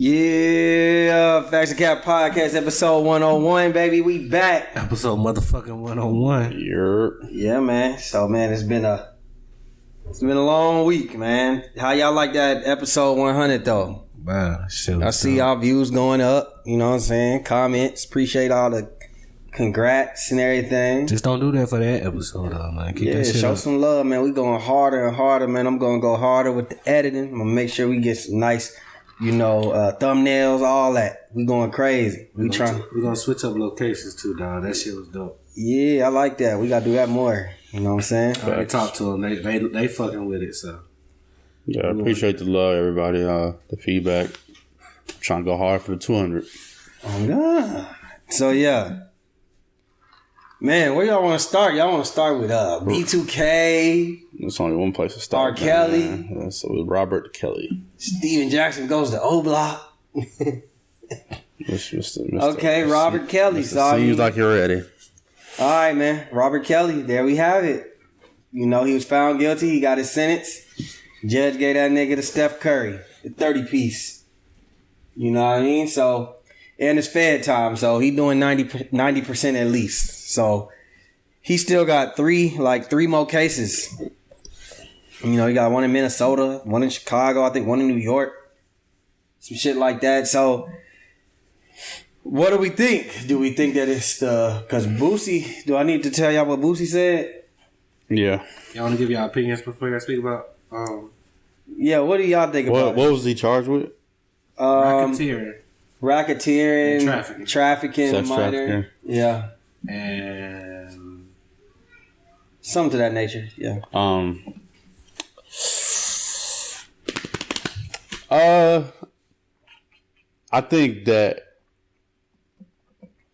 Yeah, Facts and Cap Podcast, episode 101, baby. We back. Episode motherfucking 101. Yeah, man. So, man, it's been a long week, man. How y'all like that episode 100, though? Wow, shit. I see y'all views going up. You know what I'm saying? Comments. Appreciate all the congrats and everything. Just don't do that for that episode, though, man. Keep that shit show up. some love, man. We going harder and harder, man. I'm going to go harder with the editing. I'm going to make sure we get some nice, thumbnails, all that. We going crazy. We're gonna switch up locations too, dog. That shit was dope. Yeah, I like that. We gotta do that more. You know what I'm saying? I talked to them. They fucking with it, so. Yeah, I appreciate the love, everybody. The feedback. Trying to go hard for the 200. Oh God. So yeah. Man, where y'all want to start? Y'all want to start with B2K. There's only one place to start. R. Kelly. Yeah, so with Robert Kelly. Steven Jackson goes to O Block. Mr. Okay, Robert Kelly. Seems like you're ready. All right, man. Robert Kelly. There we have it. He was found guilty. He got his sentence. Judge gave that nigga to Steph Curry, the 30-piece. You know what I mean? So, and it's Fed time, so he doing 90% at least. So he still got three more cases. He got one in Minnesota, one in Chicago, I think one in New York. Some shit like that. So what do we think? Do we think that it's because Boosie, do I need to tell y'all what Boosie said? Yeah. Y'all want to give y'all opinions before y'all speak about yeah, what do y'all think about What was he charged with? Racketeering, trafficking, sex minor. trafficking. Yeah. And something to that nature. Yeah. I think that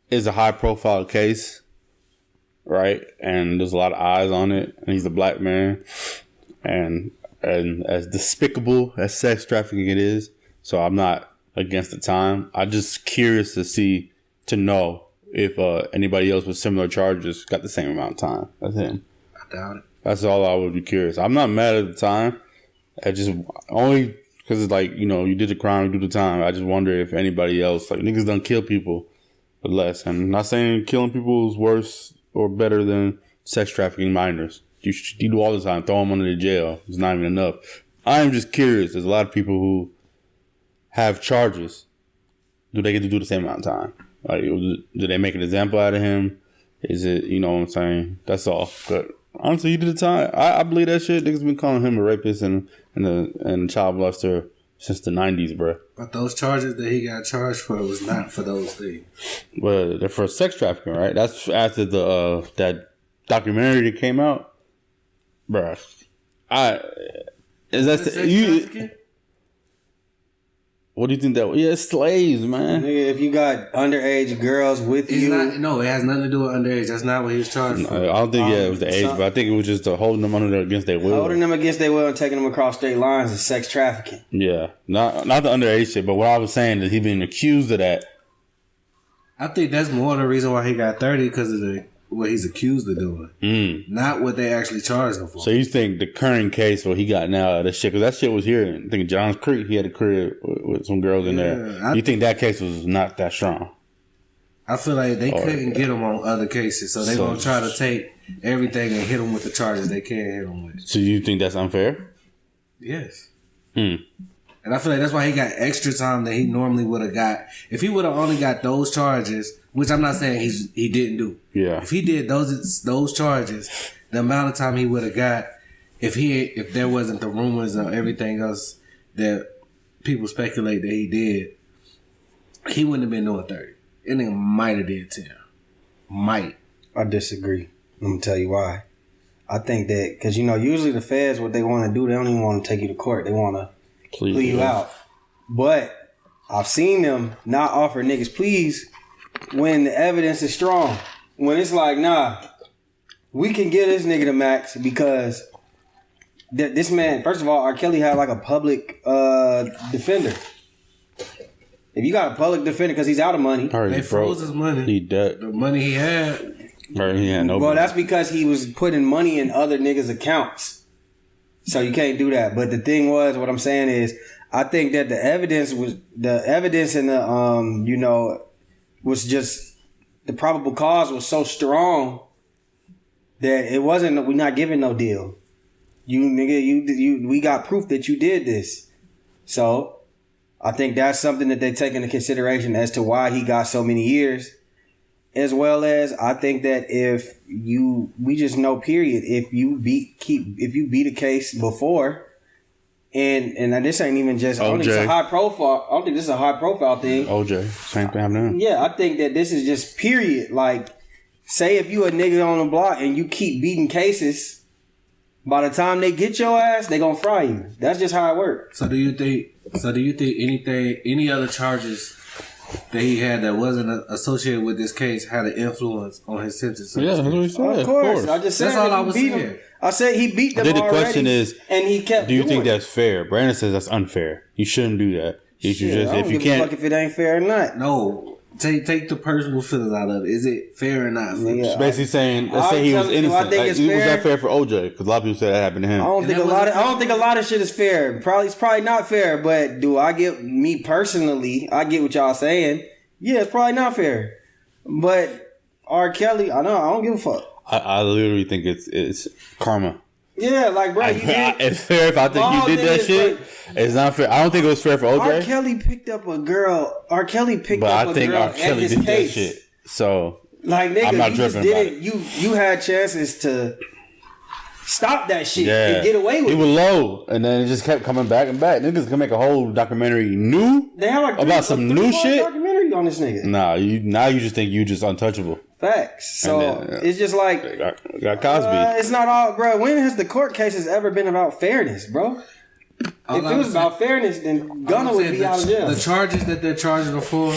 is a high profile case, right? And there's a lot of eyes on it, and he's a black man, and as despicable as sex trafficking it is, so I'm not against the time. I'm just curious to know if anybody else with similar charges got the same amount of time as him. I doubt it. That's all I would be curious. I'm not mad at the time. I just only because it's like, you did the crime, you do the time. I just wonder if anybody else, like, niggas done kill people with less. And I'm not saying killing people is worse or better than sex trafficking minors. You do all the time, throw them under the jail. It's not even enough. I'm just curious. There's a lot of people who have charges. Do they get to do the same amount of time? Like, do they make an example out of him? Is it, you know what I'm saying? That's all. But honestly, he did the time. I believe that shit. Niggas been calling him a rapist and child molester since the 90s, bro. But those charges that he got charged for was not for those things. Well, they're for sex trafficking, right? That's after the that documentary that came out, bro. Is that you? What do you think that? Yeah, it's slaves, man. Nigga, if you got underage girls with it has nothing to do with underage. That's not what he was charged for. I don't think it was the age, but I think it was just holding them under against their will. Holding them against their will and taking them across state lines is sex trafficking. Yeah, not the underage shit, but what I was saying is he being accused of that. I think that's more the reason why he got 30 because of what he's accused of doing, not what they actually charged him for. So you think the current case what he got now, that shit, because that shit was here. I think Johns Creek, he had a crib with some girls in there. You think that case was not that strong? I feel like they couldn't get him on other cases, so they're going to try to take everything and hit him with the charges they can hit him with. So you think that's unfair? Yes. And I feel like that's why he got extra time that he normally would have got. If he would have only got those charges, which I'm not saying he didn't do. Yeah. If he did those charges, the amount of time he would have got, if there wasn't the rumors and everything else that people speculate that he did, he wouldn't have been doing 30. That nigga might have did 10. Might. I disagree. Let me tell you why. I think that, because, usually the feds, what they want to do, they don't even want to take you to court. They want to plea you out. But I've seen them not offer niggas pleas when the evidence is strong. When it's like, nah, we can get this nigga to max because this man, first of all, R. Kelly had like a public defender. If you got a public defender because he's out of money. They froze his money. He dead. The money he had. Right, he had no Well, money. that's because he was putting money in other niggas' accounts. So you can't do that. But the thing was, what I'm saying is, I think that the evidence in the was just the probable cause was so strong that it wasn't. We're not giving no deal. You nigga, we got proof that you did this. So I think that's something that they take into consideration as to why he got so many years. As well as I think that we just know, period, if you beat a case before, and this ain't even just, I don't think it's a high profile. I don't think this is a high profile thing. OJ, same thing happening. Yeah, I think that this is just period. Like, say if you a nigga on the block and you keep beating cases, by the time they get your ass, they gonna fry you. That's just how it works. So do you think any other charges that he had that wasn't associated with this case had an influence on his sentence? Yeah, that's what he said. Of course. I just said that's all I was saying. I said he beat them I think the already, question is, and he kept. Do you think doing that's fair? Brandon says that's unfair. You shouldn't do that. You should just, I don't if you give a can't, fuck if it ain't fair or not. No. Take the personal feelings out of it. Is it fair or not? Yeah, basically saying, let's say he was innocent. I think it's was fair. that fair for OJ? Because a lot of people said that happened to him. I don't think a lot of shit is fair. It's probably not fair. But do I get me personally? I get what y'all saying. Yeah, it's probably not fair. But R. Kelly, I don't give a fuck. I literally think it's karma. Yeah, like bro, you did. It's fair if I think you did that shit. It's not fair. I don't think it was fair for OJ. R. Kelly picked up a girl. R. Kelly picked But up I a think girl R. at Kelly his did case. that shit. So like nigga, I'm not you just tripping did about it. You had chances to stop that shit yeah, and get away with it it. was low, and then it just kept coming back and back. Niggas can make a whole documentary They have like about some new shit. Documentary on this nigga. Nah, you just think you just untouchable. Facts. So then, it's just like got Cosby. it's not all, bro. When has the court cases ever been about fairness, bro? If it was about fairness, then Gunna would be out of jail. The charges that they're charging him for,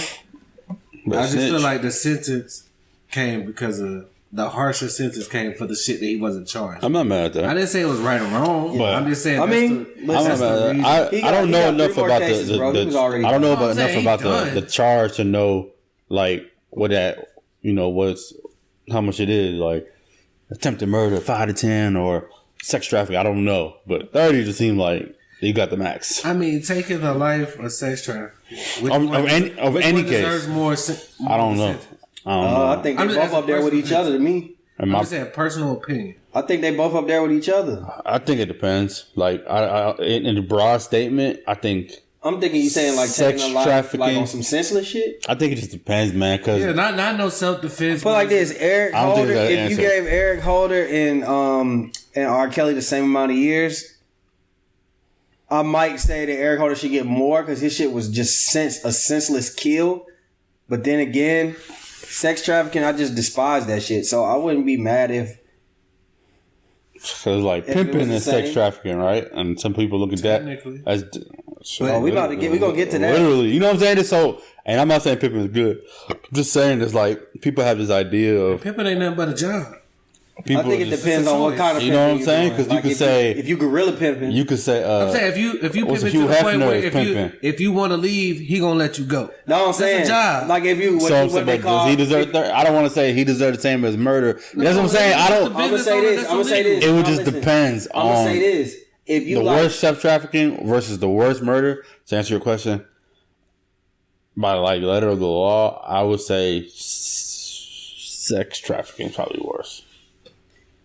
But I just Snitch. feel like the sentence came because of the harsher sentence came for the shit that he wasn't charged. I'm not mad at that. I didn't say it was right or wrong, But- I'm just saying. I mean, I'm not mad at that. I don't know enough about I don't know about enough about the charge to know like what that what's how much it is, like attempted murder 5 to 10 or sex trafficking. I don't know, but 30 just seemed like you got the max. I mean, taking the life or sex trafficking Of any case, deserves more. I don't know. I think they both up there with each other to me. I'm just saying personal opinion. I think they both up there with each other. I think it depends. Like in the broad statement, I'm thinking you saying like sex taking a life trafficking, like on some senseless shit. I think it just depends, man. Cause not no self defense. But like this, Eric I don't think Holder. that's an If you answer. gave Eric Holder and R. Kelly the same amount of years, I might say that Eric Holder should get more because his shit was just a senseless kill. But then again, sex trafficking, I just despise that shit. So I wouldn't be mad if. Because like If it was pimping the and sex same. trafficking, right? And some people look at that Technically. as Oh, we gonna get to that. Literally, you know what I'm saying? It's so, and I'm not saying pimping is good. I'm just saying it's like people have this idea of Pimping ain't nothing but a job. people. I think it just- depends on what kind of You know what I'm pimping saying? you're doing. Because you could say if you gorilla pimping, you could say I'm saying if you what's pimp Hugh it to the point Hefner where is pimping. if you want to leave, he gonna let you go. no, I'm saying That's a job. like if you So, what they but call does he deserve? I don't want to say he deserved the same as murder. That's what I'm saying. I don't. I'm gonna say this. I'm gonna say this. It would No, just listen. depends I'm gonna say on this. If you the like, worst sex trafficking versus the worst murder. To answer your question, by like letter of the law, I would say sex trafficking is probably worse.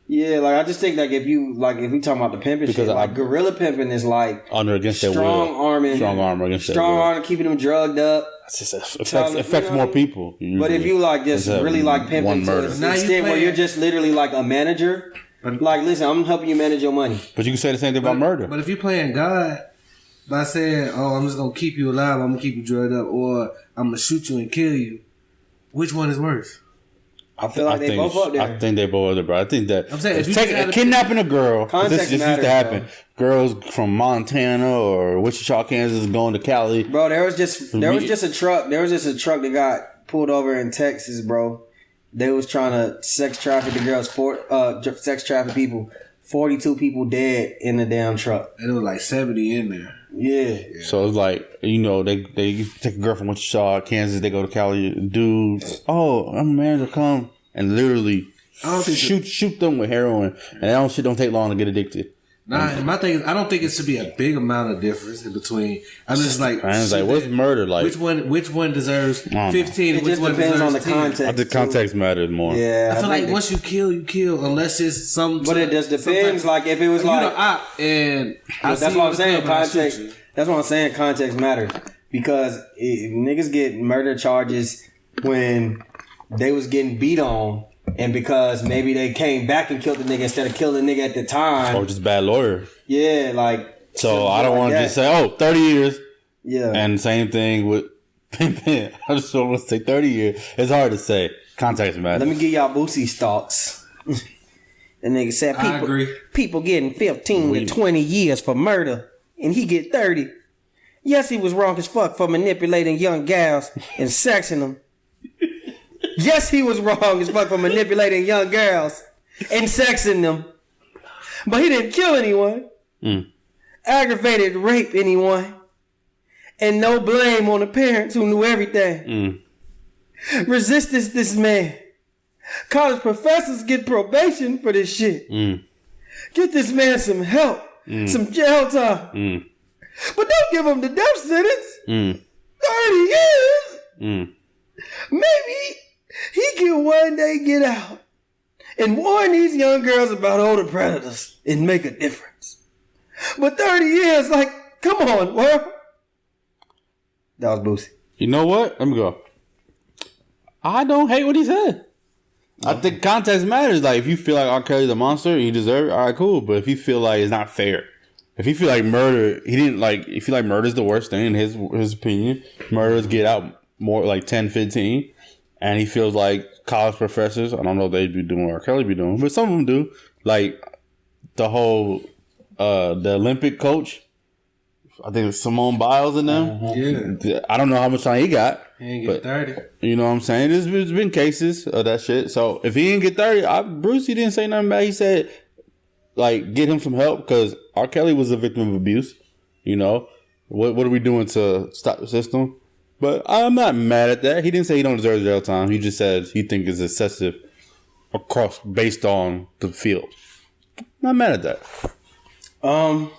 yeah, like I just think like if we talking about the pimping Because shit, like gorilla pimping is like Under against their will. strong arming against their will. Keeping them drugged up. It just Telling- affects you know, more people. But if you like just Instead of really like pimping one to murder. the Now you extent where playing- you're just literally like a manager, like listen, I'm helping you manage your money. But you can say the same thing about murder. But if you're playing God by saying, "Oh, I'm just gonna keep you alive, I'm gonna keep you drugged up, or I'm gonna shoot you and kill you," which one is worse? I feel like they both up there. I think they both up there, bro. I think that I'm saying, if you taking gotta- kidnapping a girl. 'cause Context this just matters, used to happen. bro. Girls from Montana or Wichita, Kansas, going to Cali. Bro, there was just a truck that got pulled over in Texas, bro. They was trying to sex traffic the girls, sex traffic people. 42 people dead in the damn truck. And it was like 70 in there. Yeah. So it's like, they take a girl from Wichita, Kansas, they go to Cali, dude, I'm a manager, come, and literally I don't think shoot them with heroin, and that shit don't take long to get addicted. Nah, my thing is, I don't think it should be a big amount of difference in between. I'm just like, man, like, what's murder like? Which one deserves 15? It Which just one depends deserves on the 10? context. I think context matters more. Yeah, I feel like once you kill, unless it's some. But it just depends. Like if it was like, that's what I'm saying. Context. That's what I'm saying. Context matters because if niggas get murder charges when they was getting beat on. And because maybe they came back and killed the nigga instead of killing the nigga at the time. Or just bad lawyer. Yeah, like. So I don't want to just say, 30 years. Yeah. And same thing with I just don't want to say 30 years. It's hard to say. Context matters. Let me give y'all Boosie's thoughts. The nigga said I agree. People getting 15 to 20 years for murder. And he get 30. Yes, he was wrong as fuck for manipulating young gals and sexing them. Yes, he was wrong as fuck for manipulating young girls and sexing them. But he didn't kill anyone. Aggravated rape anyone. And no blame on the parents who knew everything. Resistance this man. College professors get probation for this shit. Get this man some help. Some jail time. But don't give him the death sentence. 30 years. Maybe he can one day get out and warn these young girls about older predators and make a difference. But 30 years, like, come on, world. That was Boosie. You know what? Let me go. I don't hate what he said. I think context matters. Like, if you feel like R. Kelly's a monster and you deserve it, all right, cool. But if you feel like it's not fair, if you feel like murder, if you feel like murder is the worst thing in his opinion, murderers get out more like 10, 15. And he feels like college professors, I don't know if they be doing what R. Kelly be doing, but some of them do. Like the whole, the Olympic coach, I think it's Simone Biles and them. Yeah. I don't know how much time he got. He ain't get 30. You know what I'm saying? There's been cases of that shit. So if he didn't get 30, Bruce, he didn't say nothing bad. He said, like, get him some help because R. Kelly was a victim of abuse. You know? What are we doing to stop the system? But I'm not mad at that. He didn't say he don't deserve jail time. He just said he thinks it's excessive based on the field. Not mad at that. I'm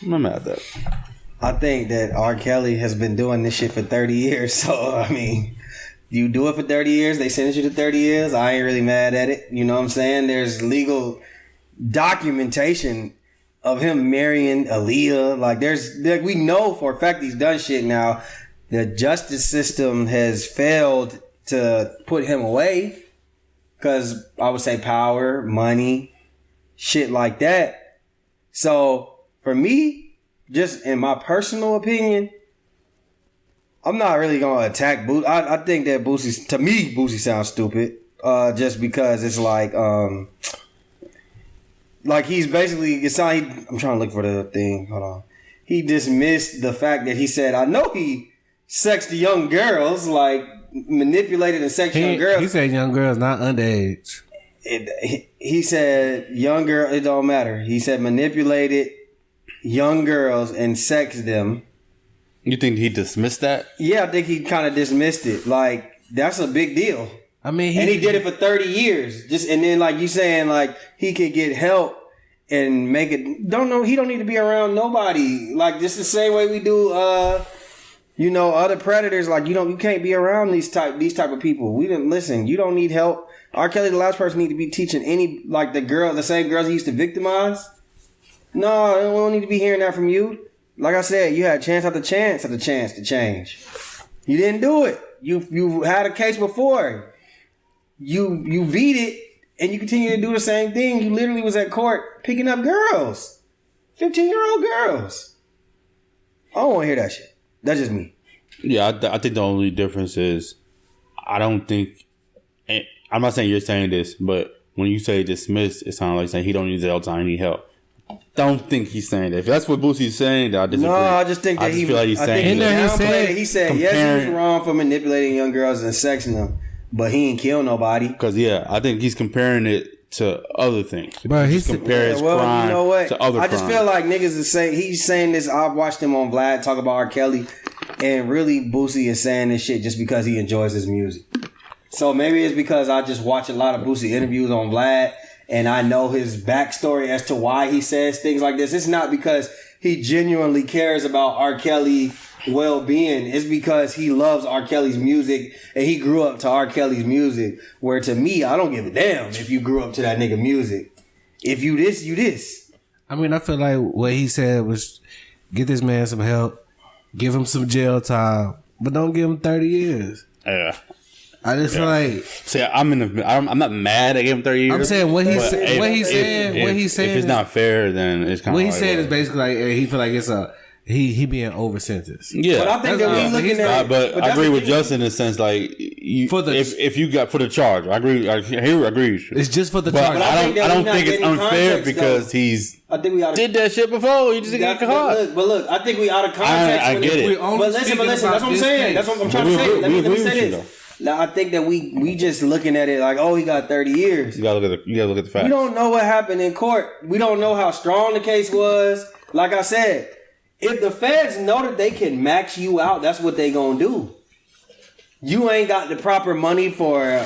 not mad at that. I think that R. Kelly has been doing this shit for 30 years. So, I mean, you do it for 30 years, they sentence you to 30 years. I ain't really mad at it. You know what I'm saying? There's legal documentation of him marrying Aaliyah. Like, we know for a fact he's done shit now. The justice system has failed to put him away because I would say power, money, shit like that. So for me, just in my personal opinion, I'm not really going to attack Boosie. I think that Boosie sounds stupid just because it's like he's basically, I'm trying to look for the thing. Hold on. He dismissed the fact that he said, I know he sexed young girls, like manipulated and sexed young girls. He said young girls, not underage. He said young girl, it don't matter. He said manipulated young girls and sexed them. You think he dismissed that? Yeah, I think he kind of dismissed it. Like, that's a big deal. I mean, and he did it for 30 years. And then like you saying, like, he could get help and make it. He don't need to be around nobody. Like, just the same way we do other predators. Like, you can't be around these type of people. We didn't listen. You don't need help. R. Kelly, the last person need to be teaching the same girls he used to victimize. No, we don't need to be hearing that from you. Like I said, you had chance after chance after chance to change. You didn't do it. You had a case before. You beat it, and you continue to do the same thing. You literally was at court picking up girls, 15-year-old girls. I don't want to hear that shit. That's just me. Yeah, I think the only difference is I don't think. I'm not saying you're saying this, but when you say dismiss, it sounds like saying he don't need jail time, he need help. Don't think he's saying that. If that's what Boosie's saying, then I disagree. No, I just think that he feel like he's saying he said yes, he was wrong for manipulating young girls and sexing them, but he ain't kill nobody. Because I think he's comparing it to other things. But he's comparing crime to other crimes. I just feel like niggas is saying he's saying this. I've watched him on Vlad talk about R. Kelly, and really Boosie is saying this shit just because he enjoys his music. So maybe it's because I just watch a lot of Boosie interviews on Vlad. and I know his backstory as to why he says things like this, it's not because he genuinely cares about R. Kelly well-being. It's because he loves R. Kelly's music and he grew up to R. Kelly's music. Where to me, I don't give a damn if you grew up to that nigga music. If you this, you this. I mean, I feel like what he said was get this man some help, give him some jail time, but don't give him 30 years. Yeah. I just feel like. See, I'm not mad at giving 30 years. I'm saying what he but said. What he said. What he said. If it's not fair, then it's kind of. What he said is basically like he feel like it's he being over sentenced. Yeah, but I think that we looking at. But I agree with Justin in the sense like if you got for the charge, I agree. I agree with you. It's just for the charge. But I don't think it's unfair because I think we did that shit before. He just didn't get caught. But look, I think we out of context. I get it. But listen. That's what I'm saying. That's what I'm trying to say. Let me say this. Now, I think that we just looking at it like, oh, he got 30 years. You gotta look at the facts. We don't know what happened in court. We don't know how strong the case was. Like I said, if the feds know that they can max you out, that's what they gonna do. You ain't got the proper money for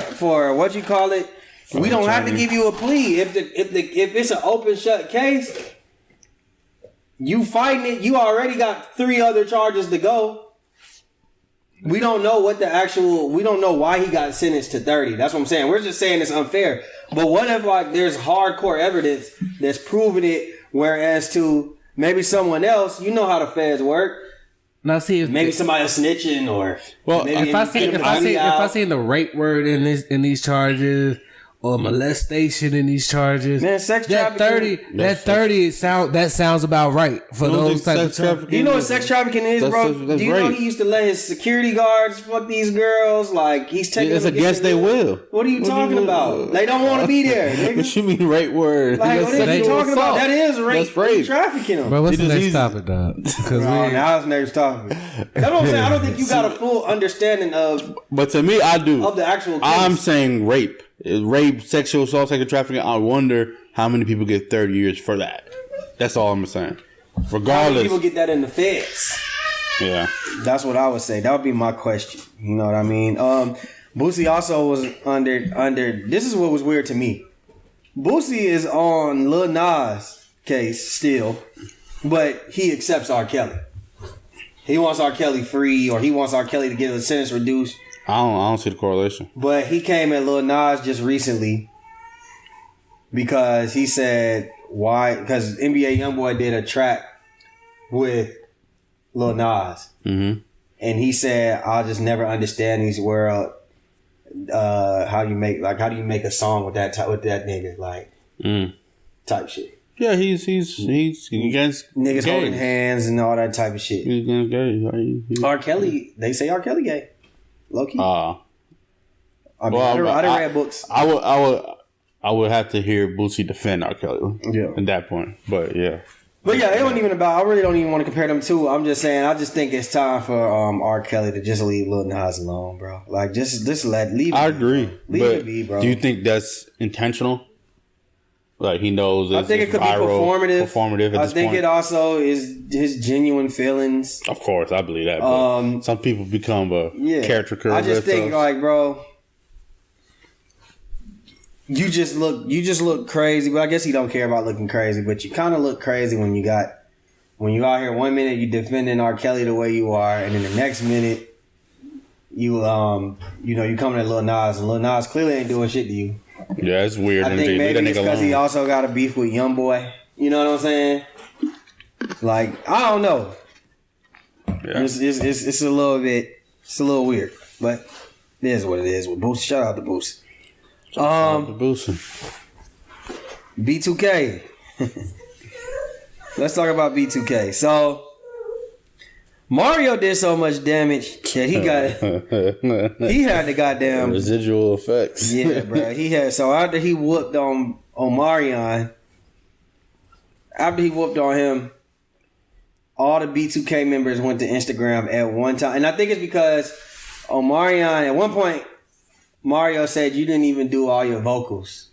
what you call it. We don't have to give you a plea if it's an open shut case. You fighting it. You already got 3 other charges to go. We don't know we don't know why he got sentenced to 30. That's what I'm saying. We're just saying it's unfair. But what if like there's hardcore evidence that's proving it, whereas to maybe someone else, you know how the feds work. Now see if maybe somebody snitching or if I see the rape word in these charges or molestation in these charges, man, sex trafficking. That 30 sounds about right for those type of charges. You know what sex trafficking is, bro? Do you know he used to let his security guards fuck these girls? Like he's taking. It's against their will. What are you talking about? They don't want to be there. What you mean rape word? Like what are you talking about? That is rape. That's rape. Trafficking them. Bro, what's the next topic, dog? Now it's next topic. That's what I'm saying. I don't think you got a full understanding of. But to me, I do. Of the actual case. I'm saying rape. Rape, sexual assault, sexual trafficking. I wonder how many people get 30 years for that. That's all I'm saying. Regardless, how many people get that in the feds? Yeah, that's what I would say. That would be my question. You know what I mean? Boosie also was under. This is what was weird to me. Boosie is on Lil Nas case still, but he accepts R. Kelly. He wants R. Kelly free, or he wants R. Kelly to get a sentence reduced. I don't see the correlation. But he came at Lil Nas just recently because he said why? Because NBA YoungBoy did a track with Lil Nas, and he said, "I'll just never understand these world. How do you make a song with that nigga like type shit." Yeah, he's against niggas gay. Holding hands and all that type of shit. He's against gay. R. Kelly, they say R. Kelly gay. Low key. I mean, well, I done read books. I would have to hear Boosie defend R. Kelly. Yeah. At that point, but yeah. But yeah, it wasn't even about. I really don't even want to compare them to. I'm just saying. I just think it's time for R. Kelly to just leave Lil Nas alone, bro. Like just leave. I agree. Leave it be, bro. Do you think that's intentional? Like he knows. I think it could be performative. Performative. At I this think point. it also is his genuine feelings. Of course, I believe that. But some people become a caricature. I just think like, bro, you just look crazy. But I guess he don't care about looking crazy. But you kind of look crazy when you out here 1 minute you defending R. Kelly the way you are, and then the next minute you you coming at Lil Nas, and Lil Nas clearly ain't doing shit to you. Yeah, it's weird. I think maybe it's because he also got a beef with YoungBoy. You know what I'm saying? Like, I don't know. Yeah. It's a little bit. It's a little weird, but it is what it is. With Boost, shout out to Boost. B2K. Let's talk about B2K. So Mario did so much damage that he had the goddamn residual effects. Yeah, bro. So after he whooped on Omarion, after he whooped on him, all the B2K members went to Instagram at one time. And I think it's because Omarion, at one point, Mario said, "You didn't even do all your vocals."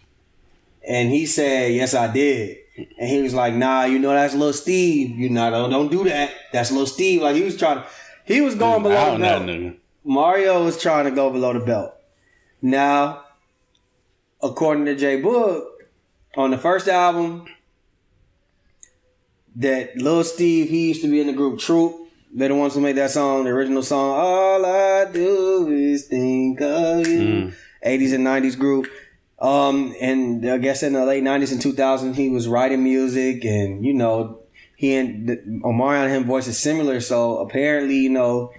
And he said, "Yes, I did." And he was like, "Nah, that's Lil Steve. Don't do that. That's Lil Steve." Like he was going below the belt. Mario was trying to go below the belt. Now, according to J Book, on the first album, that Lil Steve, he used to be in the group Troop. They're the ones who made that song, the original song. All I do is think of you. 80s and 90s group. And I guess in the late 90s and 2000s, he was writing music, and you know, he and Omarion and him voices similar. So apparently, you know,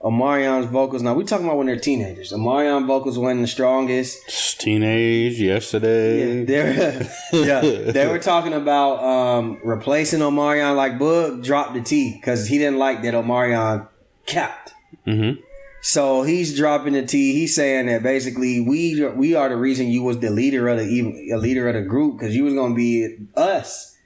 Omarion's vocals. Now we talking about when they're teenagers. Omarion vocals weren't the strongest. Teenage yesterday. Yeah, they were talking about replacing Omarion. Like Boog dropped the T because he didn't like that Omarion capped. Mm-hmm. So he's dropping the T. He's saying that basically we are the reason you was the leader of the group because you was gonna be us.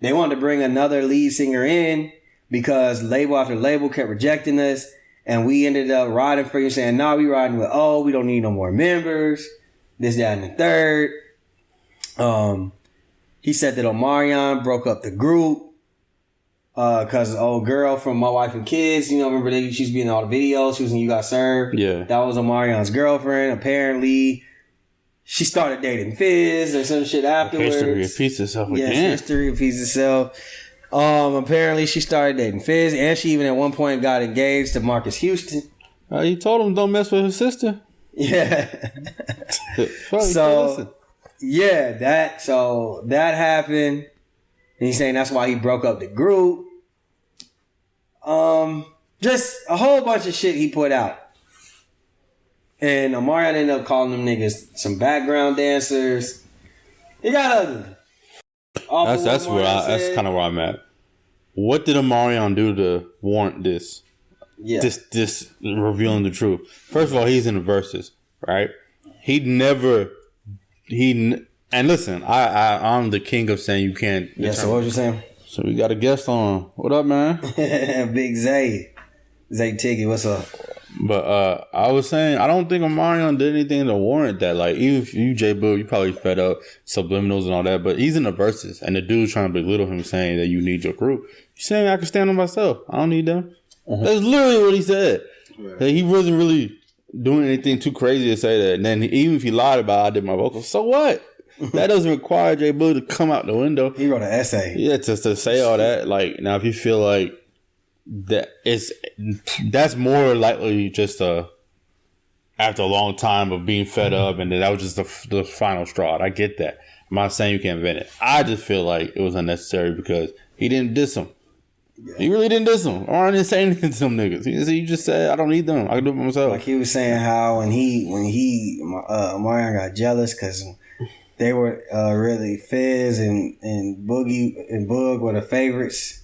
They wanted to bring another lead singer in because label after label kept rejecting us. And we ended up riding for you, saying, "Nah, we riding with we don't need no more members." This, that, and the third. He said that Omarion broke up the group because old girl from My Wife and Kids, you know, remember she used to be in all the videos. She was in You Got Served. Yeah, that was Omarion's girlfriend. Apparently, she started dating Fizz or some shit afterwards. History repeats itself again. Yes, history repeats itself. Apparently she started dating Fizz, and she even at one point got engaged to Marcus Houston. He told him don't mess with his sister. Yeah. So that happened. And he's saying that's why he broke up the group. Just a whole bunch of shit he put out. And Omarion ended up calling them niggas some background dancers. It got ugly. That's kind of where I'm at. What did Omarion do to warrant this? Yeah. This revealing the truth. First of all, he's in the verses, right? And listen, I'm the king of saying you can't. Yeah. So what was you saying? So we got a guest on. What up, man? Big Zay Tiggy, what's up? But I was saying, I don't think Omarion did anything to warrant that. Like, even if you, J-Boo, you probably fed up, subliminals and all that, but he's in the verses, and the dude's trying to belittle him, saying that you need your group. He's saying, I can stand on myself. I don't need them. Uh-huh. That's literally what he said. Right. He wasn't really doing anything too crazy to say that. And then even if he lied about I did my vocals, so what? That doesn't require J-Boo to come out the window. He wrote an essay. Yeah, to say all that. Like, now if you feel like that's more likely just after a long time of being fed up, and that was just the final straw. I get that. I'm not saying you can't vent it. I just feel like it was unnecessary because he didn't diss him. Yeah. He really didn't diss them. Or I didn't say anything to them niggas. He just said, I don't need them. I can do it by myself. Like he was saying how when Omarion got jealous because they were really Fizz and Boogie and Boog were the favorites.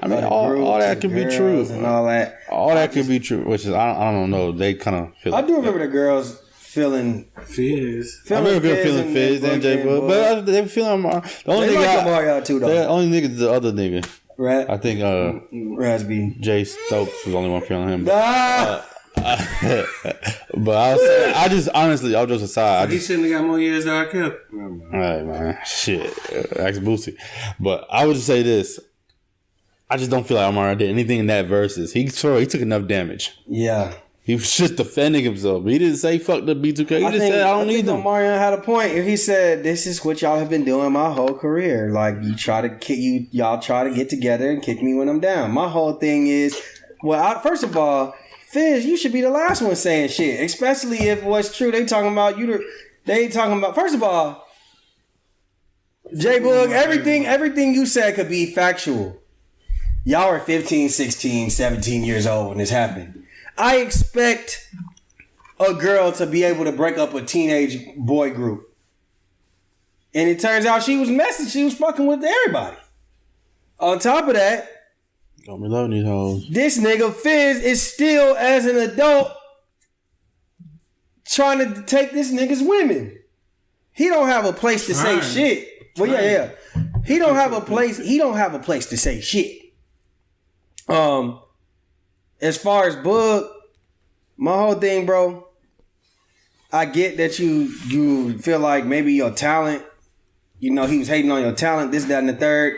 I mean, all that could be true. And all that. All that could be true, which is, I don't know. They kind of feel I do remember the girls feeling Fizz. I remember feeling Fizz and J Boog. But they were feeling the only nigga like Omarion too, though. The only nigga is the other nigga. Right. I think Rasby. Jay Stokes was the only one feeling him. Nah. But I just honestly, I'll just aside. He shouldn't have got more years than I kept. All right, man. Shit. Ask Boosie. But I would just say this. I just don't feel like Omarion did anything in that verses. He took enough damage. Yeah. He was just defending himself. He didn't say fuck the B2K. He just said I don't need them. Omarion had a point. If he said this is what y'all have been doing my whole career. Like y'all try to get together and kick me when I'm down. My whole thing is, first of all, Fizz, you should be the last one saying shit. Especially if what's true. They talking about you. They talking about, first of all, J Boog, everything you said could be factual. Y'all were 15, 16, 17 years old when this happened. I expect a girl to be able to break up a teenage boy group. And it turns out she was messing. She was fucking with everybody. On top of that, don't be loving these hoes. This nigga Fizz is still, as an adult, trying to take this nigga's women. He don't have a place to say shit. Well, yeah. He don't have a place to say shit. As far as Boog, my whole thing, bro, I get that you feel like maybe your talent, he was hating on your talent, this, that, and the third.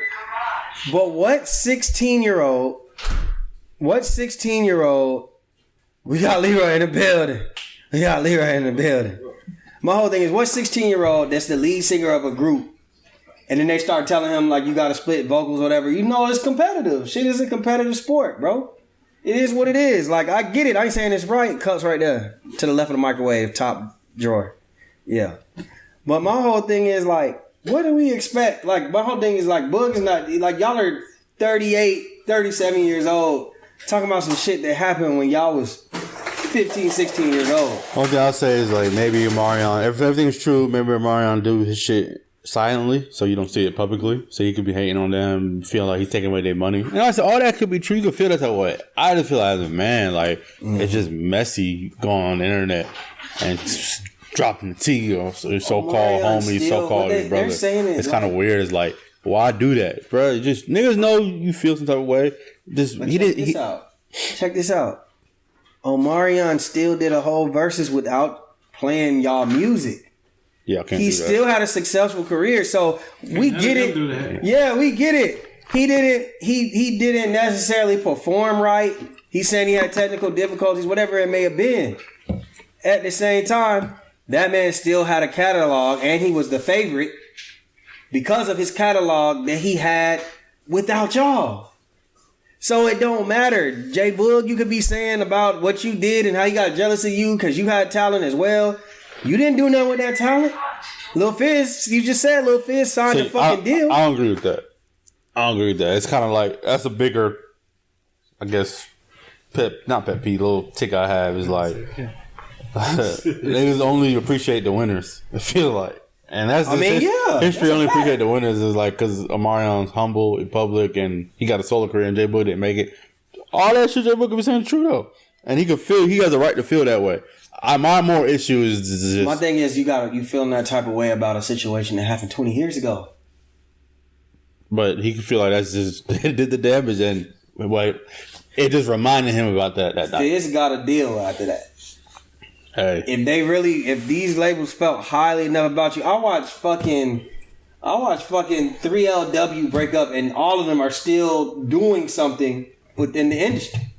But what 16-year-old, we got Leroy in the building. My whole thing is, what 16-year-old that's the lead singer of a group And then they start telling him, like, you got to split vocals or whatever. You know it's competitive. Shit is a competitive sport, bro. It is what it is. Like, I get it. I ain't saying it's right. Cups right there. To the left of the microwave, top drawer. Yeah. But my whole thing is, like, what do we expect? Like, my whole thing is, like, Boog is not... Like, y'all are 38, 37 years old talking about some shit that happened when y'all was 15, 16 years old. Only thing I'll say is, like, maybe Omarion... If everything's true, maybe Omarion do his shit silently so you don't see it publicly. So you could be hating on them, feeling like he's taking away their money. And I said, all that could be true. You could feel that way. I just feel like, as a man, like, it's just messy going on the internet and dropping the tea or so-called homie, so-called brother. It's kind of weird. It's like, why do that, bro? Just niggas know you feel some type of way. Check this out. Omarion still did a whole verses without playing y'all music. Yeah, he still had a successful career, so we get it. Yeah, we get it. He didn't. He didn't necessarily perform right. He's saying he had technical difficulties, whatever it may have been. At the same time, that man still had a catalog, and he was the favorite because of his catalog that he had without y'all. So it don't matter. J Boog, you could be saying about what you did and how he got jealous of you because you had talent as well. You didn't do nothing with that talent. Lil Fizz, you just said Lil Fizz signed a fucking deal. I don't agree with that. It's kind of like, that's a bigger, I guess, not pet peeve, little tick I have is like, niggas only appreciate the winners, I feel like. And that's history only appreciate the winners is like, because Omarion's humble in public and he got a solo career and J Boog didn't make it. All that shit J Boog could be saying is true though. And he has a right to feel that way. My more issue is just, my thing is you feeling that type of way about a situation that happened 20 years ago. But he could feel like that's just it did the damage, and it just reminded him about that night. Fizz got a deal after that. Hey, if these labels felt highly enough about you, I watched fucking 3LW break up, and all of them are still doing something within the industry.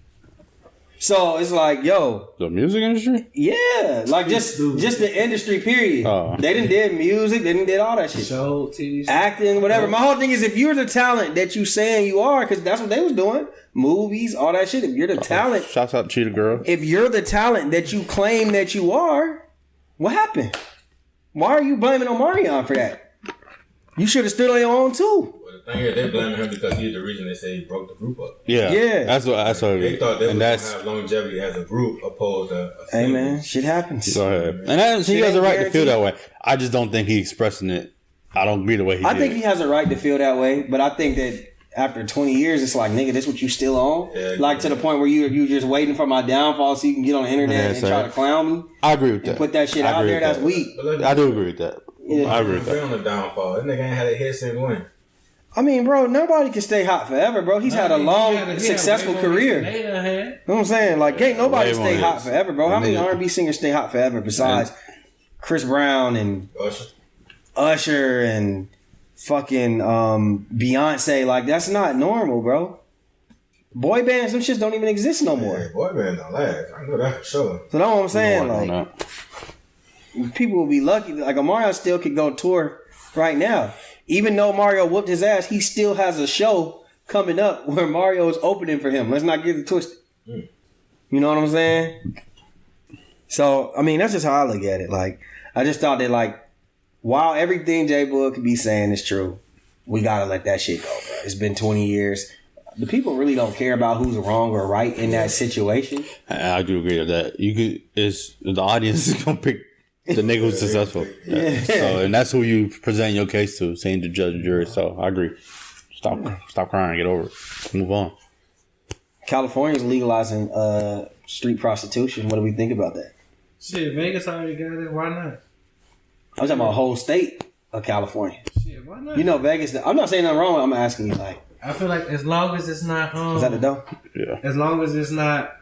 So it's like, yo, the music industry? Yeah, like just the industry, period. They done did music, they done did all that shit. Show, TV show. Acting, whatever. My whole thing is, if you're the talent that you saying you are, because that's what they was doing, movies, all that shit. If you're the talent, shouts out Cheetah Girl. If you're the talent that you claim that you are, what happened? Why are you blaming Omarion for that? You should have stood on your own too. The thing is, they blaming him because he's the reason they say he broke the group up. Yeah. That's what they thought they was gonna have longevity as a group opposed to a hey man, shit happens. Go ahead. And he has a right to feel that way. I just don't think he's expressing it. I don't agree the way he did. I think he has a right to feel that way, but I think that after 20 years, it's like, nigga, this what you still on? Yeah, like to the point where you just waiting for my downfall so you can get on the internet and try to clown me? I agree with that. Put that shit out there, that's weak. I do agree with that. Yeah. I agree with that. On the downfall. That nigga ain't had a hit since when? I mean, bro, nobody can stay hot forever, bro. He's had a long, successful career. You know what I'm saying? Like, can't nobody stay hot forever, bro. How many R&B singers stay hot forever besides Chris Brown and Usher and fucking Beyonce? Like, that's not normal, bro. Boy bands, them shits don't even exist no more. Yeah, boy bands don't last. I know that for sure. So that's what I'm saying. Like, people will be lucky. Like, Omarion still could go tour right now. Even though Mario whooped his ass, he still has a show coming up where Mario is opening for him. Let's not get it twisted. You know what I'm saying? So, I mean, that's just how I look at it. Like, I just thought that, like, while everything J Boog could be saying is true, we gotta let that shit go, bro. It's been 20 years. The people really don't care about who's wrong or right in that situation. I do agree with that. The audience is gonna pick the nigga who's successful. Yeah. So, and that's who you present your case to, saying the judge and jury. So I agree. Stop crying, get over it. Move on. California's legalizing street prostitution. What do we think about that? Shit, Vegas already got it. Why not? I'm talking about a whole state of California. Shit, why not? You know Vegas. I'm not saying nothing wrong. I'm asking you, like. I feel like as long as it's not is that the dough? Yeah. As long as it's not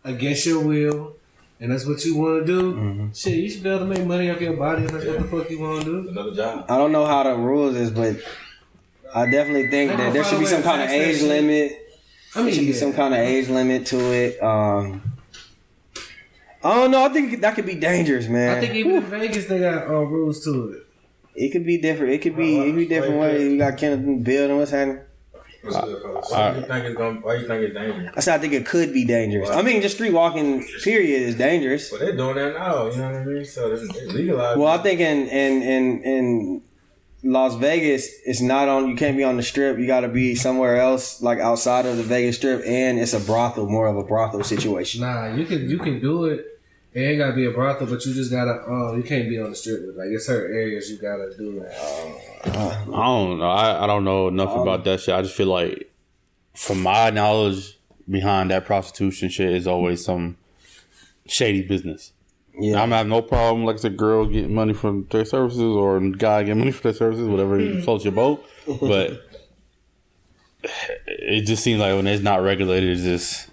against your will. And that's what you want to do. Shit, you should be able to make money off your body if that's what the fuck you want to do. Another job. I don't know how the rules is, but I definitely think that there should be some kind of age limit. There should be some kind of age limit to it. I don't know. I think that could be dangerous, man. I think even in Vegas they got rules to it. It could be different. It could be different ways. You got Kenneth building. What's happening? Why you think it's dangerous? I said I think it could be dangerous. I mean, just street walking, period, is dangerous. But they're doing that now. You know what I mean? So it's legalized. Well, I think in Las Vegas, it's not on. You can't be on the strip. You got to be somewhere else, like outside of the Vegas Strip, and it's a brothel, more of a brothel situation. Nah, you can do it. It ain't gotta be a brothel, but you just gotta. You can't be on the strip. Like it's certain areas you gotta do it. I don't know. I don't know enough about that shit. I just feel like, from my knowledge behind that prostitution shit, is always some shady business. Yeah, I'm have no problem. Like I said, girl getting money from their services, or guy getting money for their services, whatever floats your boat. But it just seems like when it's not regulated, it's just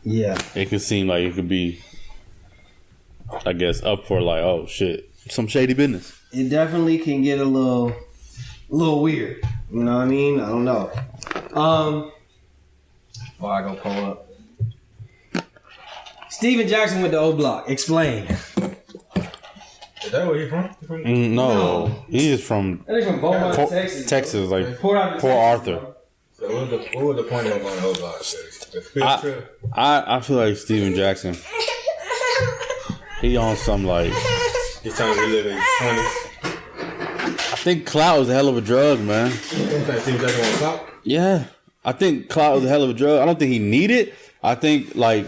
it could seem like it could be, I guess, up for like, oh shit, some shady business. It definitely can get a little weird. You know what I mean? I don't know. Before I go pull up. Steven Jackson with the O Block. Explain. Is that where he from? No, he is from Beaumont, Texas. Texas, like Port Arthur. So what was the point of going to O Block? The fifth trip? I feel like Steven Jackson. He on some like. He's trying to relive his 20s. I think clout is a hell of a drug, man. You think Steven Jackson want clout? Yeah, I think clout is a hell of a drug. I don't think he need it. I think like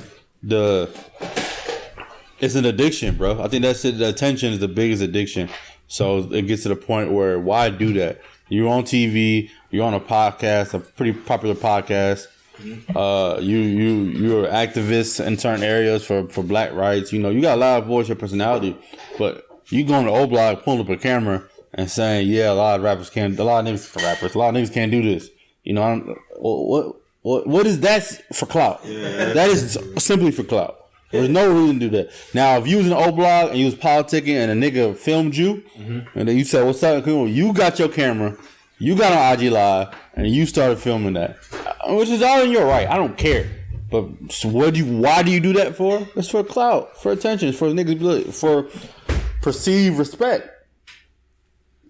it's an addiction, bro. I think that's it. The attention is the biggest addiction. So it gets to the point where why do that? You're on TV. You're on a podcast, a pretty popular podcast. You're activists in certain areas for black rights. You know, you got a loud voice, your personality, but you going to O Block, pulling up a camera and saying, yeah, a lot of niggas can't do this. You know, what is that for clout? Yeah. That is simply for clout. There's no reason to do that. Now, if you was in O Block and you was politicking and a nigga filmed you, and then you said, what's up? You got your camera, you got on IG Live, and you started filming that. Which is all in your right. I don't care. But so why do you do that for? It's for clout, for attention, for niggas, for perceived respect.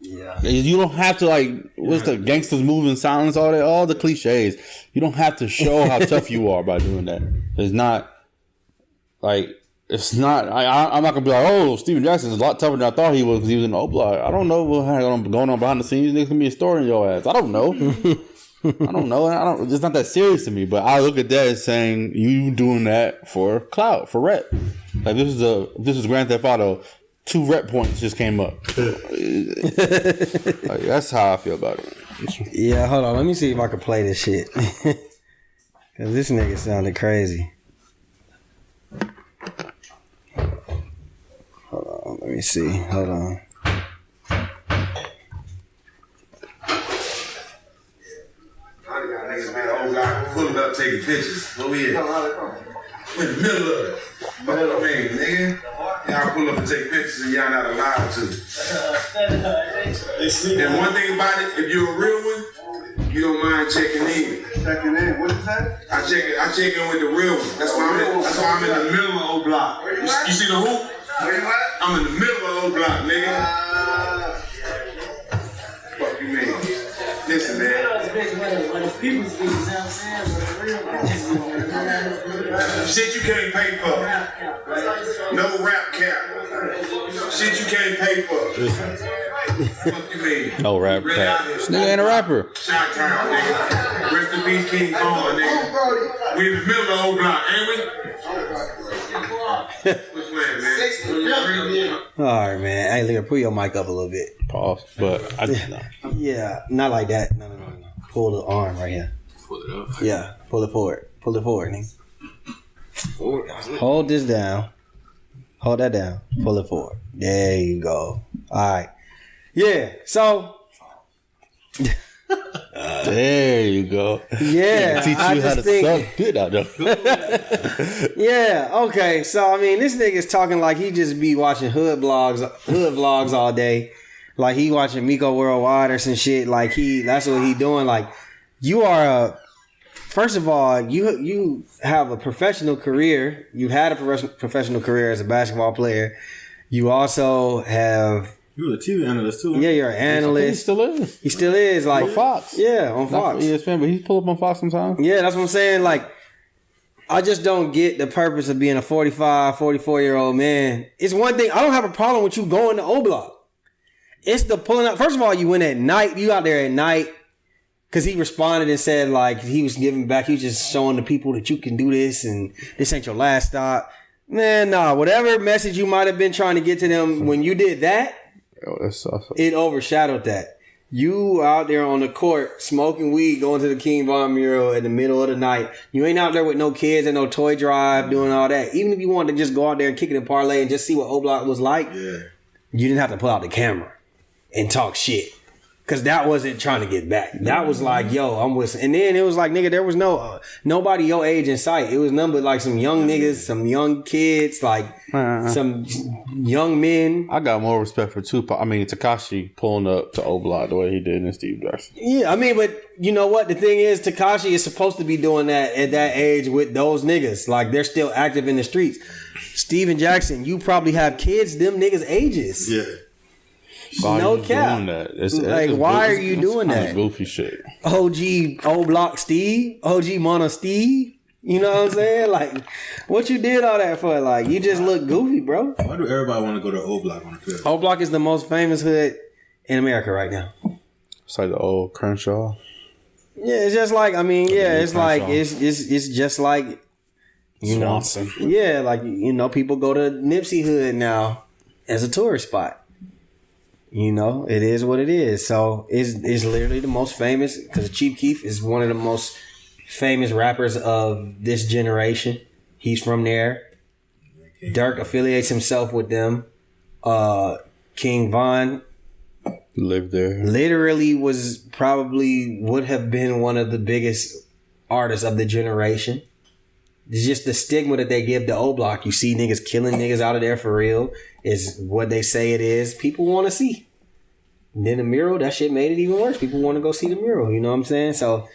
Yeah. You don't have to what's the gangsters move in silence, all the cliches. You don't have to show how tough you are by doing that. I'm not gonna be like, oh, Steven Jackson is a lot tougher than I thought he was because he was in the O Block. I don't know what's going on behind the scenes. There's gonna be a story in your ass. I don't know. It's not that serious to me. But I look at that as saying you doing that for clout, for rep. Like this is Grand Theft Auto. 2 rep points just came up. That's how I feel about it. Yeah, hold on. Let me see if I can play this shit. Cause this nigga sounded crazy. Hold on. Let me see. Hold on. Niggas been old guy pulling up taking pictures. Where we at? We're in the middle of it. But I mean, nigga, y'all pull up and take pictures and y'all not allowed to. And one thing about it, if you're a real one, you don't mind checking in. Checking in? What is that? I check in with the real one. That's why I'm in the middle of O Block. You see the hoop? Where you at? I'm in the middle of O Block, nigga. Fuck you mean? Listen, man. Shit you can't pay for. No rap cap. Shit you can't pay for. What you mean? No rap cap. This nigga ain't a rapper. Shot-town, nigga. Rest in peace, King Kong, nigga. We in the middle of O Block, ain't we? What's man? Alright, man. Hey, Leah, pull your mic up a little bit. Pause. But yeah, not like that. No. Pull the arm right here. Pull it up. Yeah, pull it forward. Pull it forward, nigga. Hold this down. Hold that down. Pull it forward. There you go. Alright. Yeah, so there you go. Yeah, teach you how to suck good out there. Yeah, okay. So I mean, this nigga's talking like he just be watching hood vlogs all day, like he watching Miko Worldwide or some shit. Like that's what he doing. Like you are first of all, you have a professional career. You had a professional career as a basketball player. You also have You was a TV analyst too. Yeah, you're an analyst. He still is. He still is like On Fox. Yeah, on Not for Fox. ESPN, but he's pull up on Fox sometimes. Yeah, that's what I'm saying. Like, I just don't get the purpose of being a 45, 44-year-old man. It's one thing. I don't have a problem with you going to O Block. It's the pulling up. First of all, you went at night. You out there at night. Because he responded and said, like, he was giving back. He was just showing the people that you can do this and this ain't your last stop. Man, nah. Whatever message you might have been trying to get to them, when you did that, it overshadowed that. You out there on the court smoking weed, going to the King Von mural in the middle of the night. You ain't out there with no kids and no toy drive doing all that. Even if you wanted to just go out there and kick it and parlay and just see what O Block was like, you didn't have to pull out the camera and talk shit. Because that wasn't trying to get back. That was like, yo, I'm with. And then it was like, nigga, there was nobody your age in sight. It was nothing but like some young niggas, some young kids, like some young men. I got more respect for Tupac. I mean, Tekashi pulling up to O Block the way he did in Steve Jackson. Yeah, I mean, but you know what? The thing is, Tekashi is supposed to be doing that at that age with those niggas. Like, they're still active in the streets. Steven Jackson, you probably have kids them niggas' ages. Yeah. Why no are you cap. doing that? Why are you doing that? Goofy shit. OG O Block Steve, OG Mono Steve. You know what I'm saying? Like, what you did all that for? Like, you just look goofy, bro. Why do everybody want to go to O Block on the field? O Block is the most famous hood in America right now. It's like the old Crenshaw. Yeah, it's just like, I mean, yeah, it's like it's just like, you Swanson. know, yeah, like, you know, people go to Nipsey Hood now as a tourist spot. You know, it is what it is. So it's literally the most famous, because Chief Keef is one of the most famous rappers of this generation. He's from there. Dirk affiliates himself with them. King Von lived there. Literally would have been one of the biggest artists of the generation. It's just the stigma that they give to O Block. You see niggas killing niggas out of there for real. Is what they say it is. People want to see. And then the mural, that shit made it even worse. People want to go see the mural. You know what I'm saying? So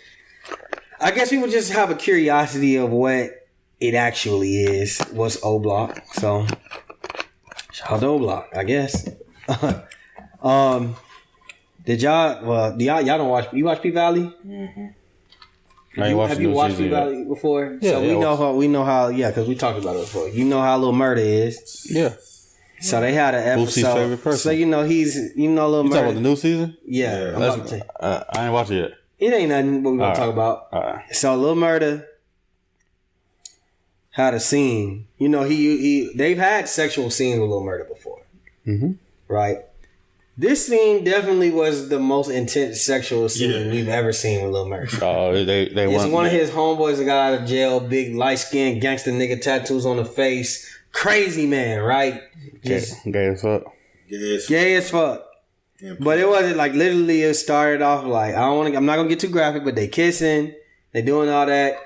I guess people just have a curiosity of what it actually is. What's O Block? So shout out to O Block, I guess. Did y'all? Well, y'all don't watch? You watch P Valley? Mm-hmm. Have you watched P Valley before? Yeah, so we know how. Yeah, because we talked about it before. You know how Lil Murda is. Yeah. So they had an Boosie's episode. favorite person. So Lil You Murda. talking about the new season? Yeah, I'm about to tell you. I ain't watch it yet. It ain't nothing what we gonna talk about. So Lil Murda had a scene. You know, they've had sexual scenes with Lil Murda before. Mm-hmm. Right? This scene definitely was the most intense sexual scene we've ever seen with Lil Murda. Oh, It's one of his homeboys that got out of jail, big light-skinned gangster nigga, tattoos on the face. Crazy man, right? Just gay as fuck. Gay as fuck. But it wasn't like, literally it started off like, I'm not gonna get too graphic, but they kissing, they doing all that.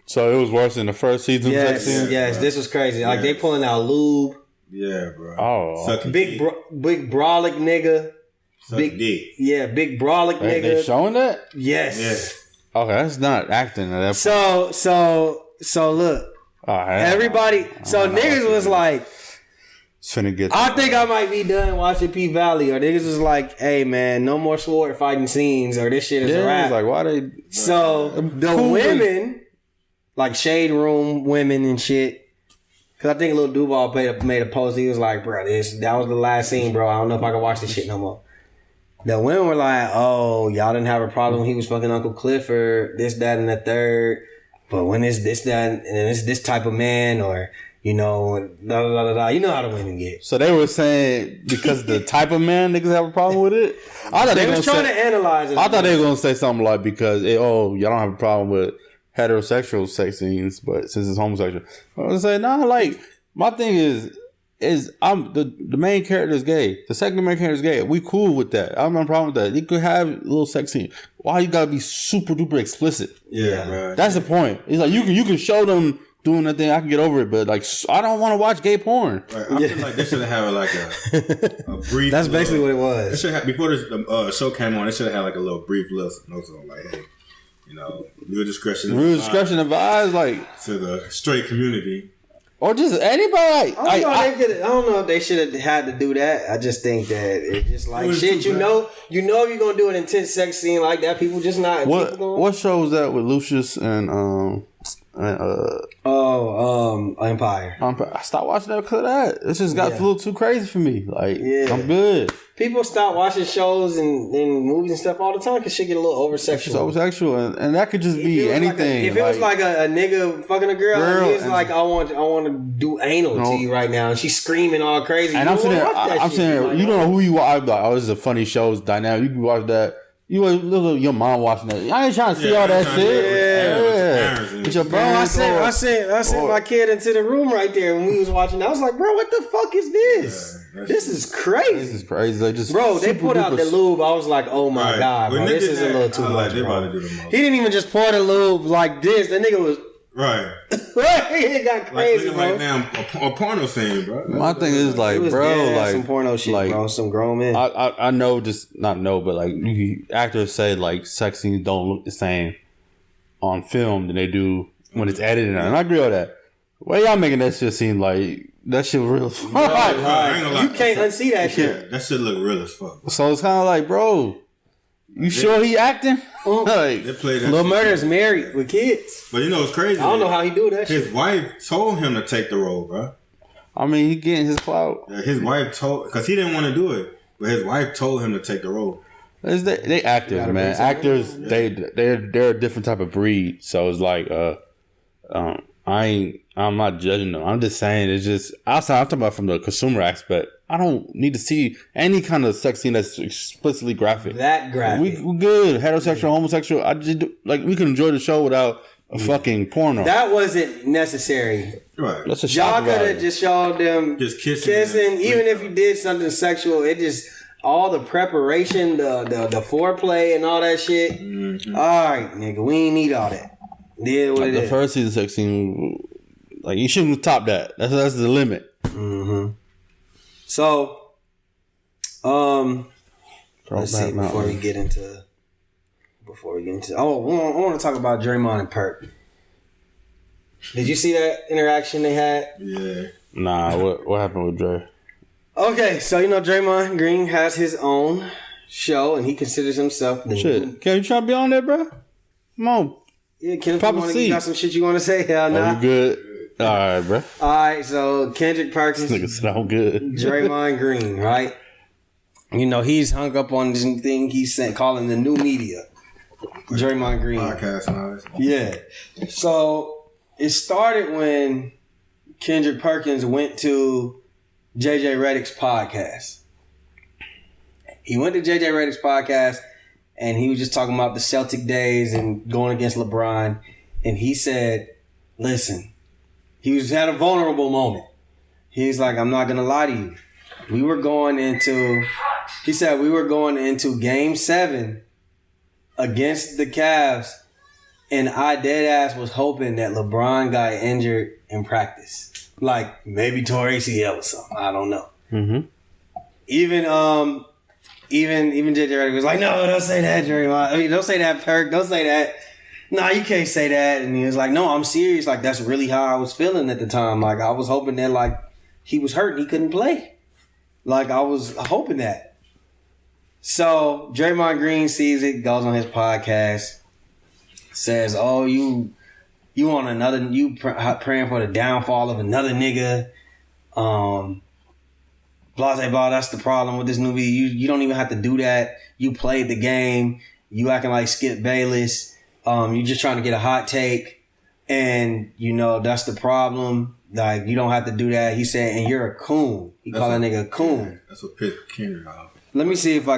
So it was worse than the first season. Yes, this was crazy. Like, they pulling out lube. Yeah, bro. Oh, big brolic nigga. Big dick. Yeah, big brolic nigga. They showing that? Yes. Yeah. Okay, that's not acting at that point. So look. Everybody. So niggas was like, finna get. I think I might be done watching P Valley, or niggas was like, hey man, no more sword fighting scenes, or this shit is a wrap. Like, why they? So the women, like Shade Room women and shit. Cause I think Lil Duval made a post. He was like, bro, that was the last scene, bro. I don't know if I can watch this shit no more. The women were like, oh, y'all didn't have a problem when he was fucking Uncle Clifford, this, that, and the third. But when it's this, that, and it's this type of man, or, you know, da da da da, you know how the women get. So they were saying because the type of man niggas have a problem with it. I thought they was trying to analyze it. I thought they were gonna say something like because y'all don't have a problem with heterosexual sex scenes, but since it's homosexual, I was gonna say nah. Like, my thing is I'm the main character is gay. The second main character is gay. We cool with that. I don't have a problem with that. You could have a little sex scene. Why you gotta be super duper explicit? Yeah, bro. That's the point. It's like you can show them doing that thing. I can get over it, but like I don't want to watch gay porn. Right. I feel like they should have had like a brief. That's basically what it was. They should have, before this show came on. They should have had like a little brief list notes on like, hey, you know, real discretion. Real discretion advised, like to the straight community. Or just anybody. I don't know if they should have had to do that. I just think that it's just like shit. You know, if you're gonna do an intense sex scene like that, people just not. What show was that with Lucius and Empire. I stopped watching that because of that. It just got a little too crazy for me. Like, I'm good. People stop watching shows and movies and stuff all the time because shit get a little over sexual. Over sexual, and that could just be anything. If it was like a nigga fucking a girl and he's like, I want to do anal to you right now, and she's screaming all crazy. And I'm sitting there, you don't know who you are. I'm like, this is a funny show. It's dynamic. You can watch that. Your mom watching that. I ain't trying to see all that shit. With your bro, I sent my kid into the room right there when we was watching. I was like, bro, what the fuck is this? This is crazy. This is crazy. They just they put out the lube. I was like, oh my god, bro, this is a little too much. Bro. He didn't even just pour the lube like this. The nigga was right. It got crazy, bro. Like now a porno scene, bro. My thing is like, bro, like some porno shit, like, bro. Some grown men. I know, just not know, but like actors say like sex scenes don't look the same on film than they do when it's edited, and I agree with that. Well, y'all making that shit seem like that shit real as fuck. Right. You can't unsee that shit. Yeah, that shit look real as fuck. So it's kind of like, bro, you sure he acting? Like, they play that Lil Murder's married with kids. But you know what's crazy? I don't know how he do that shit. His wife told him to take the role, bro. I mean, he getting his clout. Yeah, his wife told, because he didn't want to do it, but his wife told him to take the role. They actors, man. Actors, they're a different type of breed. So it's like, I'm not judging them. I'm just saying it's just outside. I'm talking about from the consumer aspect. I don't need to see any kind of sex scene that's explicitly graphic. That graphic. We good. Heterosexual, homosexual. I just like we can enjoy the show without a fucking porno. That wasn't necessary. Right. That's a y'all could have just showed them just kissing. Even if you did something sexual, it just all the preparation, the foreplay and all that shit. Mm-hmm. All right, nigga, we ain't need all that. The first season sex scene, like you shouldn't top that. That's the limit. Mm-hmm. So, let's see before we get into. I want to talk about Draymond and Perk. Did you see that interaction they had? Yeah. Nah, what happened with Dre? Okay, so Draymond Green has his own show, and he considers himself the shit. Can you try to be on there, bro? Come on. Yeah, Kendrick, you got some shit you want to say? Hell nah. You good? All right, bro. All right, so Kendrick Perkins, this nigga sound good. Draymond Green, right? He's hung up on this thing he's calling the new media. Draymond Green podcast and all this. Yeah. So it started when Kendrick Perkins went to JJ Redick's podcast. He went to JJ Redick's podcast and he was just talking about the Celtic days and going against LeBron. And he said, listen, he had a vulnerable moment. He's like, I'm not going to lie to you. We were going into game 7 against the Cavs, and I dead ass was hoping that LeBron got injured in practice. Like, maybe tore ACL or something. I don't know. Mm-hmm. Even JJ Redick was like, no, don't say that, Draymond. I mean, don't say that, Perk. Don't say that. No, you can't say that. And he was like, no, I'm serious. Like, that's really how I was feeling at the time. Like, I was hoping that, like, he was hurt and he couldn't play. Like, I was hoping that. So, Draymond Green sees it, goes on his podcast, says, oh, you on another, you praying for the downfall of another nigga. Blah, blah, blah, that's the problem with this movie. You don't even have to do that. You played the game. You acting like Skip Bayless. You just trying to get a hot take. And, that's the problem. Like, you don't have to do that. He said, and you're a coon. He called that nigga a coon. That's what pissed Kendrick off. Let me see if I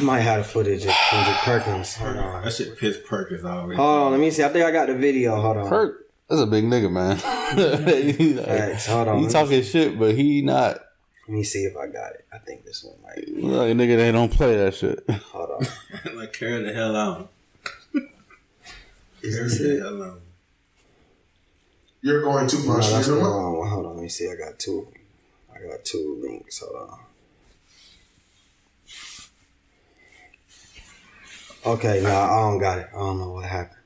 might have the footage of Kendrick Perkins. Hold on. That shit pissed Perkins off. Hold on, let me see. I think I got the video. Hold on. Perk, that's a big nigga, man. Thanks. Hold on. He talking shit, but he not. Let me see if I got it. I think this one might be. Like a nigga, they don't play that shit. Hold on. Like, carry the hell out. Carry the hell out. You're going too much. No, that's the wrong one. Hold on. Let me see. I got two links. Hold on. Okay, no, I don't got it. I don't know what happened.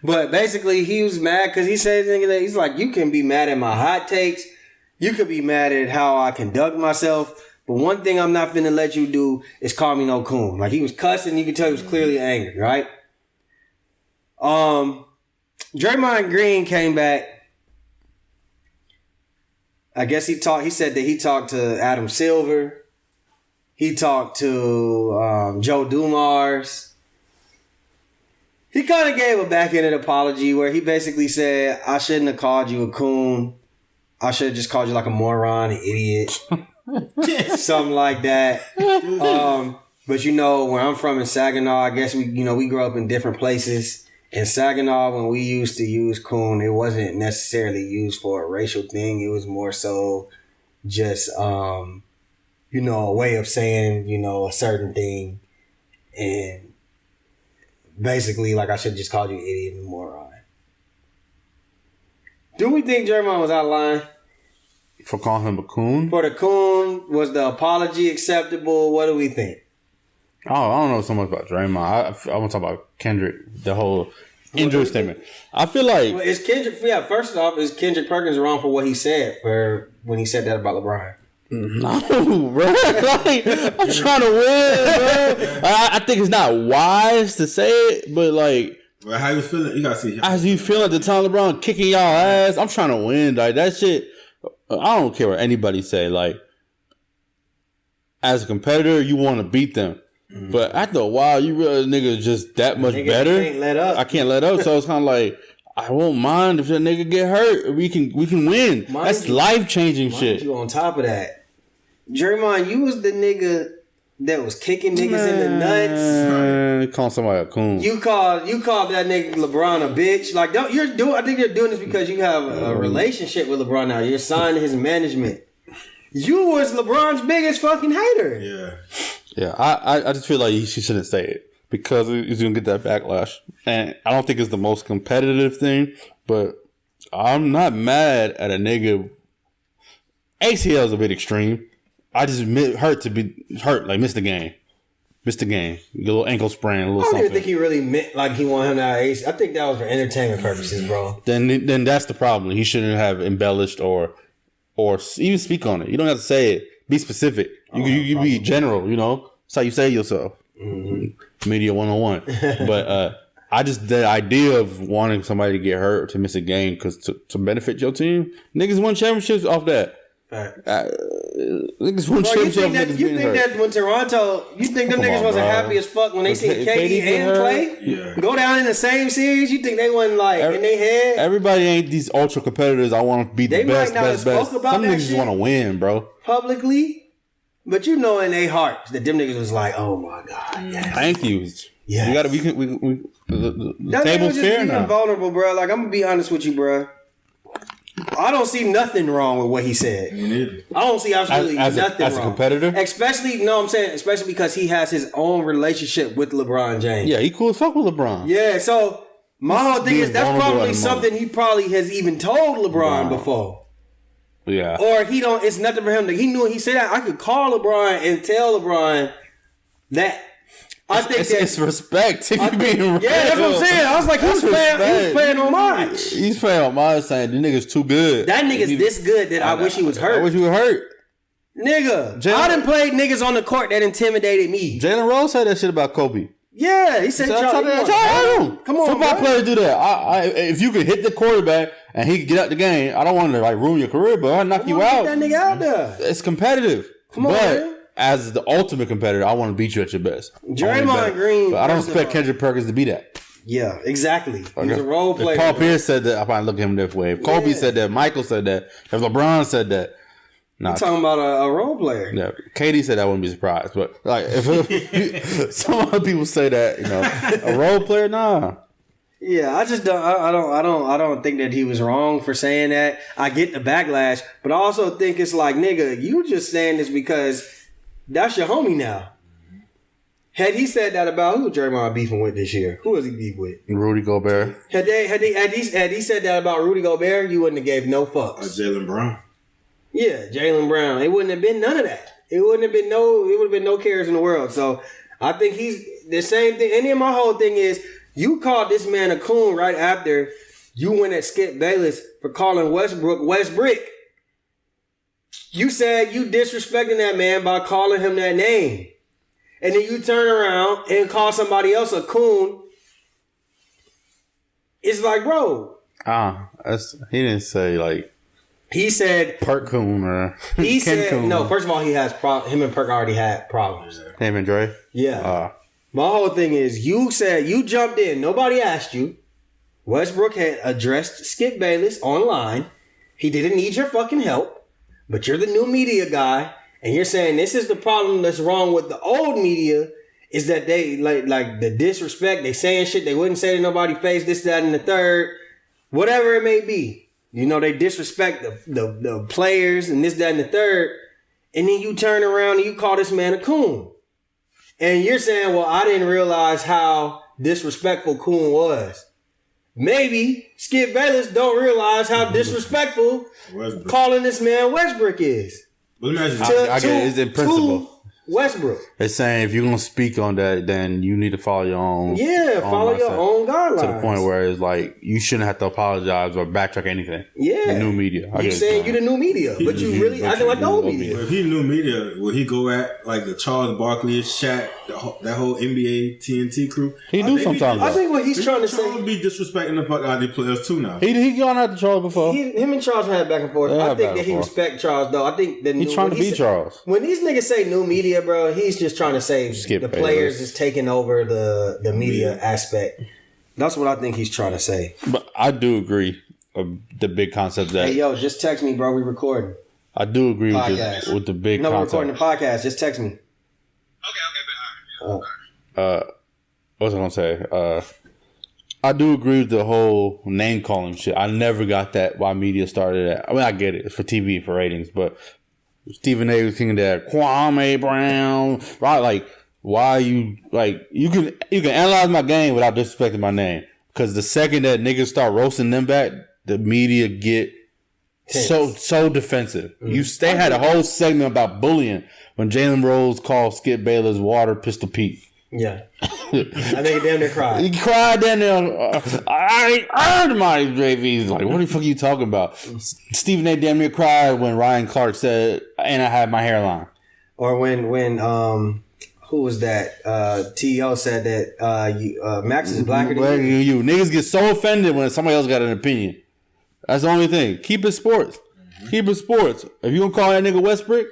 But basically, he was mad because he said, he's like, you can be mad at my hot takes. You could be mad at how I conduct myself. But one thing I'm not finna let you do is call me no coon. Like, he was cussing. You could tell he was clearly angry, right? Draymond Green came back. I guess he said that he talked to Adam Silver. He talked to Joe Dumars. He kind of gave a backhanded apology where he basically said, I shouldn't have called you a coon. I should have just called you like a moron, an idiot. Something like that. But you know, where I'm from in Saginaw, I guess we grew up in different places. In Saginaw, when we used to use coon, it wasn't necessarily used for a racial thing. It was more so just, a way of saying, a certain thing. And basically, like, I should just call you an idiot and a moron. Do we think Draymond was out of line? For calling him a coon? For the coon, was the apology acceptable? What do we think? Oh, I don't know so much about Draymond. I want to talk about Kendrick, the whole injury statement. I feel like... Well, first off, is Kendrick Perkins wrong for what he said for when he said that about LeBron? No, bro. Like, I'm trying to win, bro. I think it's not wise to say it, but like... Well, how you feeling? You gotta see him. As you feel at the time LeBron kicking y'all ass, I'm trying to win. Like, that shit... I don't care what anybody say. Like, as a competitor, you want to beat them. Mm-hmm. But after a while, you realize nigga just that much better. Can't let up. I can't let up. So it's kind of like, I won't mind if that nigga get hurt. We can win. That's life-changing shit. You on top of that. Draymond, you was the nigga that was kicking niggas in the nuts. Calling somebody a coon. You called that nigga LeBron a bitch. Like, I think you're doing this because you have a relationship with LeBron now. You're signed to his management. You was LeBron's biggest fucking hater. Yeah. Yeah, I just feel like he shouldn't say it because he's going to get that backlash. And I don't think it's the most competitive thing, but I'm not mad at a nigga. ACL is a bit extreme. I just hurt, like miss the game. Missed the game. Get a little ankle sprain, a little something. I don't even think he really meant like he wanted him to have ACL. I think that was for entertainment purposes, bro. Then that's the problem. He shouldn't have embellished or even speak on it. You don't have to say it. Be specific. You be general, That's how you say yourself. Mm-hmm. Media 101. But I just, the idea of wanting somebody to get hurt or to miss a game because to benefit your team, niggas won championships off that. Niggas won championships off niggas being hurt. You think that when Toronto, you think them niggas wasn't happy as fuck when they seen KD and Clay go down in the same series? You think they wasn't like in their head? Everybody ain't these ultra competitors. I want to be the best. Some niggas just want to win, bro. Publicly, but in their hearts that them niggas was like, oh my god, yes. Thank you. Yeah, you gotta. The table's fair now. Vulnerable, bro. Like, I'm gonna be honest with you, bro. I don't see nothing wrong with what he said. I don't see absolutely nothing wrong. As a competitor? Especially because he has his own relationship with LeBron James. Yeah, he cool as fuck with LeBron. Yeah, so my whole thing is that's probably something he probably has even told LeBron before. Yeah. Or it's nothing for him. He knew he said that I could call LeBron and tell LeBron that. I think it's respect. If you being real. Yeah, that's what I'm saying. I was like, he's playing homage. He's playing homage, saying the nigga's too good. That nigga's this good that I wish he was hurt. I wish he was hurt. Nigga, I done played niggas on the court that intimidated me. Jalen Rose said that shit about Kobe. Yeah, he said, Come on, football players do that. If you could hit the quarterback and he could get out the game, I don't want to ruin your career, but I'll knock you out. Get that nigga out there. It's competitive. Come on, man. As the ultimate competitor, I want to beat you at your best. Draymond Green. But I don't expect Kendrick Perkins to be that. Yeah, exactly. He's a role player. If Paul Pierce said that, I probably look at him that way. If Kobe said that, Michael said that, if LeBron said that. Nah, you're talking about a role player. Yeah, KD said that, I wouldn't be surprised. But like, if some other people say that, a role player, nah. Yeah, I just don't. I don't think that he was wrong for saying that. I get the backlash, but I also think it's like, nigga, you just saying this because that's your homie now. Had he said that about who Draymond beefing with this year? Who was he beef with? Rudy Gobert. Had he said that about Rudy Gobert, you wouldn't have gave no fucks. Jaylen Brown. Yeah, Jaylen Brown. It wouldn't have been none of that. It would have been no cares in the world. So I think he's the same thing. And then my whole thing is You called this man a coon right after you went at Skip Bayless for calling Westbrook Westbrick. You said you disrespecting that man by calling him that name. And then you turn around and call somebody else a coon. It's like, bro. He didn't say like. He said Perk Coon or he Ken said Coon. no. First of all, he has him and Perk already had problems. Him and Dre. Yeah. My whole thing is you said you jumped in. Nobody asked you. Westbrook had addressed Skip Bayless online. He didn't need your fucking help, but you're the new media guy, and you're saying this is the problem that's wrong with the old media is that they like the disrespect. They saying shit they wouldn't say to nobody face. This, that, and the third, whatever it may be. You know, they disrespect the players and this, that, and the third. And then you turn around and you call this man a coon. And you're saying, well, I didn't realize how disrespectful coon was. Maybe Skip Bayless don't realize how disrespectful calling this man Westbrook is. But let me ask you, I get it. It's in principle. Westbrook. It's saying if you're gonna speak on that, then you need to follow your own. Yeah, follow your own guidelines. To the point where it's like you shouldn't have to apologize or backtrack anything. Yeah, the new media. You saying you the new media, but you really acting like the old media. If he new media, will he go at like the Charles Barkley, Shaq, that whole NBA TNT crew? He do sometimes. I think what he's trying to say. Charles be disrespecting the fuck out of the players too now. He gone after Charles before. Him and Charles had back and forth. I think that he respect Charles though. I think that he's trying to beat Charles. When these niggas say new media, bro, he's just trying to say Skip the Bayless. players is taking over the media aspect. That's what I think he's trying to say. But I do agree of the big concept that. Hey, yo, just text me, bro. We recording. I do agree with the big no, concept. we're recording the podcast. Just text me. Okay, all right. What was I gonna say? I do agree with the whole name calling shit. I never got that why media started that. I mean, I get it. It's for TV, for ratings, but Stephen A was thinking that Kwame Brown, right? Like, why you like you can analyze my game without disrespecting my name. Because the second that niggas start roasting them back, the media get so defensive. They had a whole segment about bullying when Jalen Rose called Skip Bayless Water Pistol Pete. Yeah. I think he damn near cried. He cried down there. I earned my JVs. Like, what the fuck are you talking about? Stephen A. damn near cried when Ryan Clark said, and I had my hairline. Or when who was that? T.O. said that Max is blacker than you. Niggas get so offended when somebody else got an opinion. That's the only thing. Keep it sports. Keep it sports. If you gonna call that nigga Westbrook,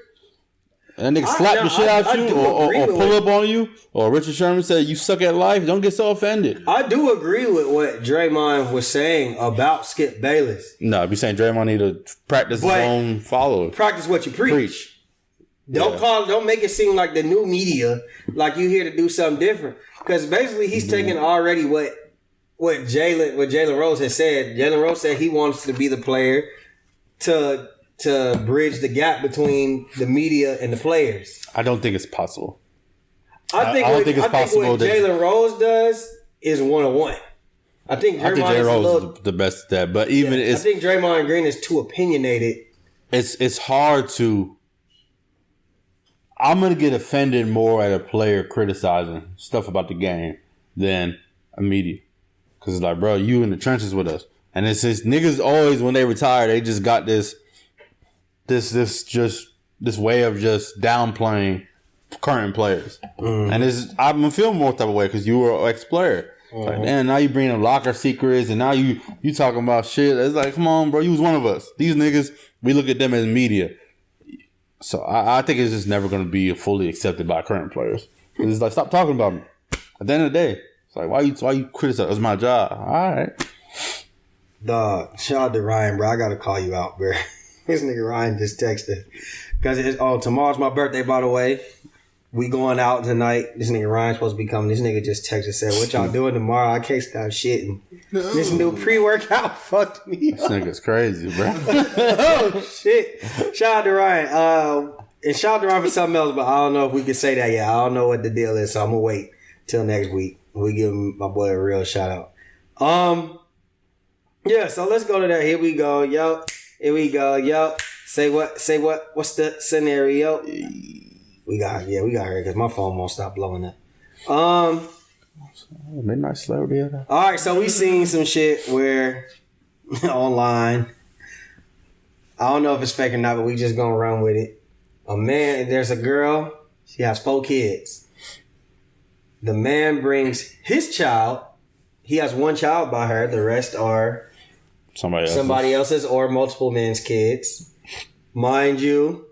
that nigga slap the shit out you or pull up on you, or Richard Sherman said you suck at life, don't get so offended. I do agree with what Draymond was saying about Skip Bayless. No, if you're saying Draymond need to practice his own followers. Practice what you preach. Don't make it seem like the new media, like you here to do something different. Because basically he's taking already what Jalen Rose has said. Jalen Rose said he wants to be the player to bridge the gap between the media and the players. I don't think it's possible. I think what Jalen Rose does is 1-on-1. I think Jalen Rose is the best at that. But even I think Draymond Green is too opinionated. It's hard to. I'm gonna get offended more at a player criticizing stuff about the game than a media, because it's like, bro, you in the trenches with us, and it's just niggas always when they retire, they just got this way of just downplaying current players, and I'm feeling more type of way because you were an ex-player. Like, damn, now you bringing up locker secrets, and now you talking about shit. It's like, come on, bro, you was one of us. These niggas, we look at them as media. So I think it's just never going to be fully accepted by current players. It's like, stop talking about me. At the end of the day, it's like, why you criticize? It's my job. All right. Dog, shout out to Ryan, bro. I got to call you out, bro. This nigga Ryan just texted. Because tomorrow's my birthday, by the way. We going out tonight. This nigga Ryan's supposed to be coming. This nigga just texted and said, what y'all doing tomorrow? I can't stop shitting. This new pre-workout fucked me up. This nigga's crazy, bro. Oh, shit. Shout out to Ryan. And shout out to Ryan for something else, but I don't know if we can say that yet. I don't know what the deal is, so I'm going to wait till next week. We give my boy a real shout out. Yeah, so let's go to that. Here we go. Yo. Here we go. Yo. Say what? What's the scenario? We got her because my phone won't stop blowing up. Midnight Celebrity. All right, so we seen some shit where online. I don't know if it's fake or not, but we just gonna run with it. There's a girl. She has 4 kids. The man brings his child. He has 1 child by her. The rest are somebody else's or multiple men's kids. Mind you,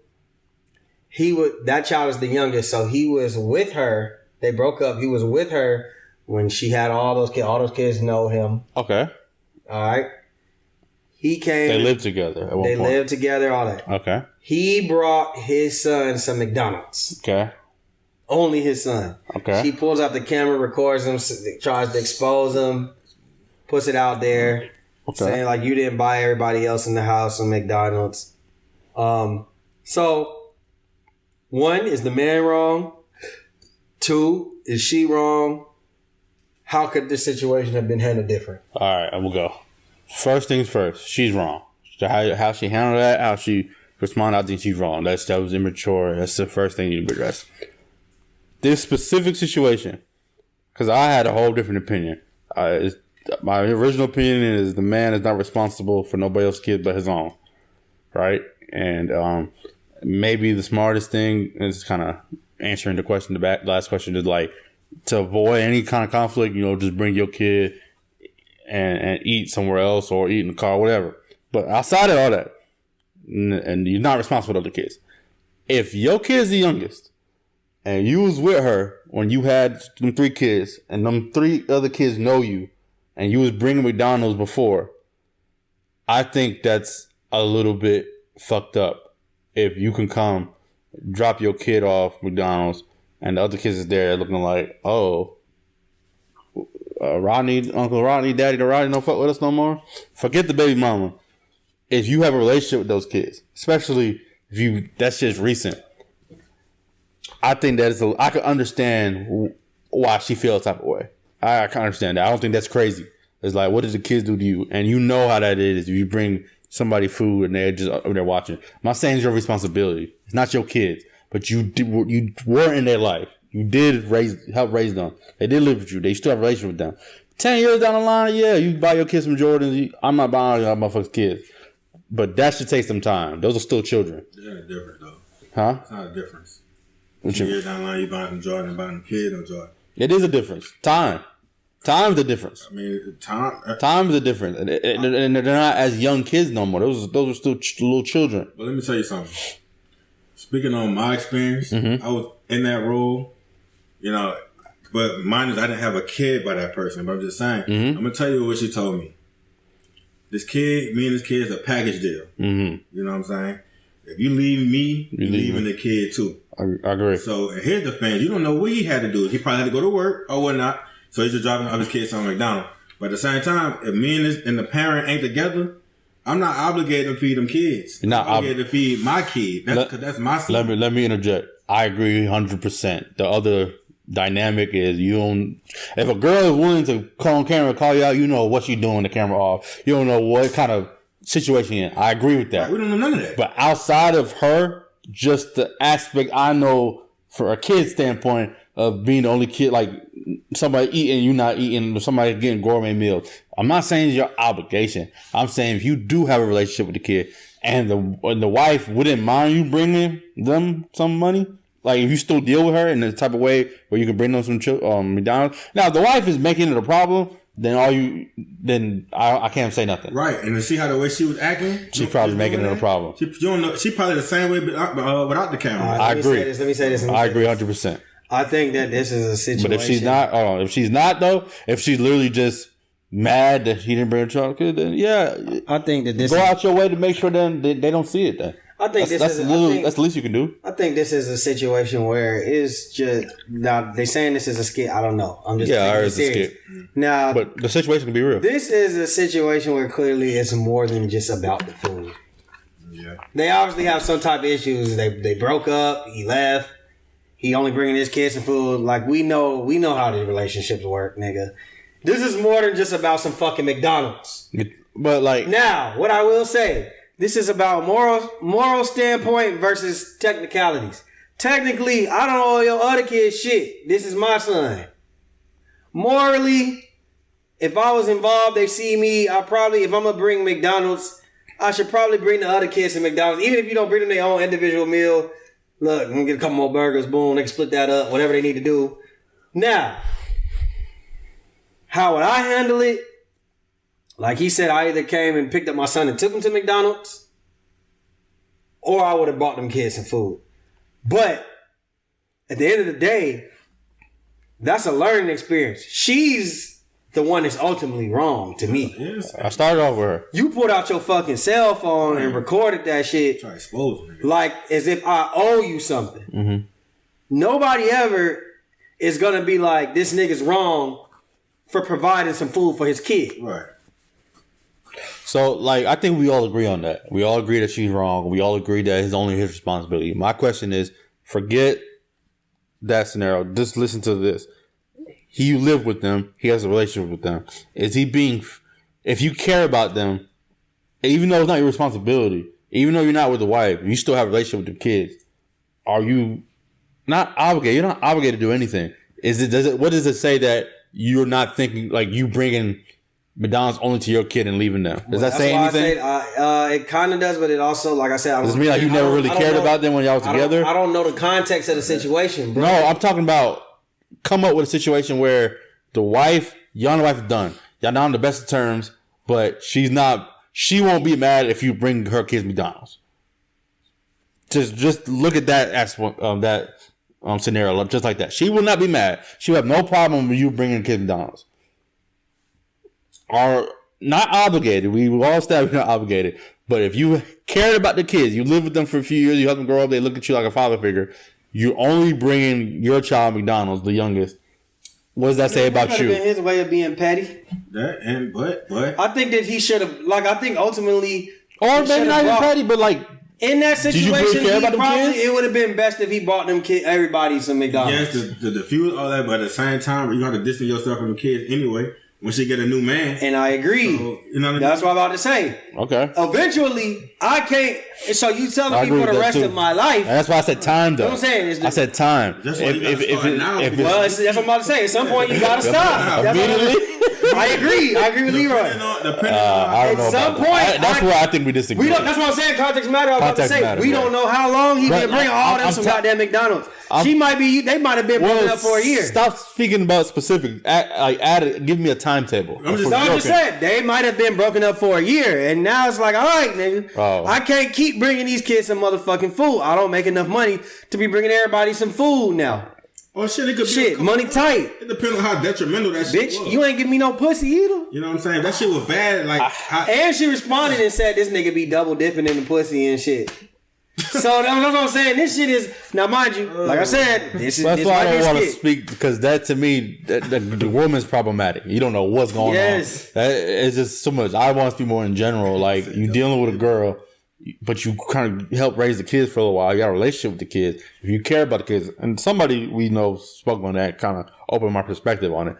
that child is the youngest, so he was with her. They broke up. He was with her when she had all those kids. All those kids know him. Okay. All right. He came. They lived together at one point. They lived together, all that. Okay. He brought his son some McDonald's. Okay. Only his son. Okay. She pulls out the camera, records him, tries to expose him, puts it out there, saying like, you didn't buy everybody else in the house some McDonald's. So, 1, is the man wrong? 2, is she wrong? How could this situation have been handled different? All right, I will go. First things first, she's wrong. How she handled that, how she responded, I think she's wrong. That was immature. That's the first thing you need to address. This specific situation, because I had a whole different opinion. My original opinion is the man is not responsible for nobody else's kid but his own, right? And maybe the smartest thing is kind of answering the question. The last question is like, to avoid any kind of conflict, just bring your kid and eat somewhere else or eat in the car, whatever. But outside of all that, and you're not responsible for other kids. If your kid's the youngest and you was with her when you had them 3 kids and them 3 other kids know you and you was bringing McDonald's before, I think that's a little bit fucked up. If you can come, drop your kid off McDonald's and the other kids is there looking like, oh, Uncle Rodney, Daddy to Rodney don't fuck with us no more. Forget the baby mama. If you have a relationship with those kids, especially if that's just recent, I think I can understand why she feels that type of way. I can understand that. I don't think that's crazy. It's like, what did the kids do to you? And you know how that is. If you bring somebody food and they're watching. I'm not saying it's your responsibility. It's not your kids, but you were in their life. You did help raise them. They did live with you. They still have a relationship with them. 10 years down the line, yeah, you buy your kids some Jordans. I'm not buying y'all motherfuckers kids. But that should take some time. Those are still children. They're different, though. Huh? It's not a difference. 10 years down the line, you buying some Jordan and buying a kid or Jordan. It is a difference. Time's the difference. I mean, time is the difference. And they're not as young kids no more. Those are still little children. But let me tell you something. Speaking on my experience, I was in that role, but mine is I didn't have a kid by that person. But I'm just saying, I'm going to tell you what she told me. Me and this kid is a package deal. You know what I'm saying? If you leave me, you're leaving the kid too. I agree. So in his defense, you don't know what he had to do. He probably had to go to work or whatnot. So he's just dropping off his kids on McDonald's. But at the same time, if me and the parent ain't together, I'm not obligated to feed them kids. You're not obligated to feed my kid. Because that's my son. Let me interject. I agree 100%. The other dynamic is if a girl is willing to call on camera, call you out, you know what she's doing, the camera off. You don't know what kind of situation you're in. I agree with that. Right, we don't know none of that. But outside of her, just the aspect I know for a kid standpoint of being the only kid, like somebody eating, you not eating, somebody getting gourmet meals. I'm not saying it's your obligation. I'm saying if you do have a relationship with the kid and the wife wouldn't mind you bringing them some money, like if you still deal with her in the type of way where you can bring them some McDonald's. Now, if the wife is making it a problem, then I can't say nothing. Right, and to see how the way she was acting, she's probably making it a problem. She probably the same way without the camera. I agree. Let me say this. I agree 100%. I think that this is a situation. But if she's not, if she's literally just mad that he didn't bring her child, then yeah, I think that this go out your way to make sure then they don't see it. Then I think that's the least you can do. I think this is a situation where it's just now they saying this is a skit. I don't know. I'm just I heard it's a skit. Now, but the situation can be real. This is a situation where clearly it's more than just about the food. Yeah, they obviously have some type of issues. They broke up. He left. He only bringing his kids some food. Like we know how these relationships work, nigga. This is more than just about some fucking McDonald's. But like now, what I will say, this is about moral standpoint versus technicalities. Technically, I don't owe your other kids shit. This is my son. morally, if I was involved, they see me. I probably, if I'm gonna bring McDonald's, I should probably bring the other kids to McDonald's. Even if you don't bring them their own individual meal, look, I'm gonna get a couple more burgers. Boom, they can split that up. Whatever they need to do. Now, how would I handle it? Like he said, I either came and picked up my son and took him to McDonald's, or I would have bought them kids some food. But at the end of the day, that's a learning experience. She's the one that's ultimately wrong to me. I started off with her. You pulled out your fucking cell phone and recorded that shit. Try to expose me. Like as if I owe you something. Mm-hmm. Nobody ever is gonna be like, this nigga's wrong for providing some food for his kid. Right. So, like, I think we all agree on that. We all agree that she's wrong. We all agree that it's only his responsibility. My question is, forget that scenario. Just listen to this. You live with them. He has a relationship with them. Is he being... If you care about them, even though it's not your responsibility, even though you're not with the wife, you still have a relationship with the kids, are you not obligated? You're not obligated to do anything. What does it say that you're not thinking, like, you bringing McDonald's only to your kid and leaving them? Does that say anything? It kind of does, but it also, like I said, does it mean like you never really cared about them when y'all was together? I don't know the context of the situation, bro. No, I'm talking about come up with a situation where the wife, y'all and the wife are done. Y'all not on the best of terms, but she won't be mad if you bring her kids McDonald's. Just look at that scenario, just like that. She will not be mad. She will have no problem with you bringing kids McDonald's. Are not obligated. We will all establish not obligated. But if you cared about the kids, you live with them for a few years, you help them grow up, they look at you like a father figure, you're only bringing your child McDonald's, the youngest. What does that say about you? Been his way of being petty. But I think that he should have, like, I think ultimately, or maybe not even petty, but like, in that situation, really care about them kids? It would have been best if he bought them everybody some McDonald's. Yes, to diffuse all that, but at the same time, you got to distance yourself from the kids anyway. When she get a new man. And I agree. So, you know what I mean? That's what I'm about to say. Okay. Eventually, I can't. So you telling me for the rest of my life. And that's why I said time, though. What I'm saying is, I said time. That's why that's what I'm about to say. At some point, you gotta stop. Immediately. I agree with Leroy. At some point, that's where I think we disagree. That's what I'm saying. Context matter. I was about to say we don't know how long he been bringing all them some goddamn McDonald's. They might have been broken up for a year. Stop speaking about specific. Give me a timetable. I'm just saying they might have been broken up for a year, and now it's like, all right, nigga, I can't keep bringing these kids some motherfucking food. I don't make enough money to be bringing everybody some food now. Oh shit, it could be money tight. It depends on how detrimental that shit was. Bitch, you ain't give me no pussy either. You know what I'm saying? That shit was bad. Like, and she responded and said this nigga be double dipping in the pussy and shit. So that's what I'm saying. This shit is, now mind you, like I said, this is. That's why I don't want to speak, because that to me, the woman's problematic. You don't know what's going on. It's just so much. I want to speak more in general. Like, you dealing with a girl, but you kind of help raise the kids for a little while. You got a relationship with the kids. If you care about the kids, and somebody we know spoke on that, kind of opened my perspective on it.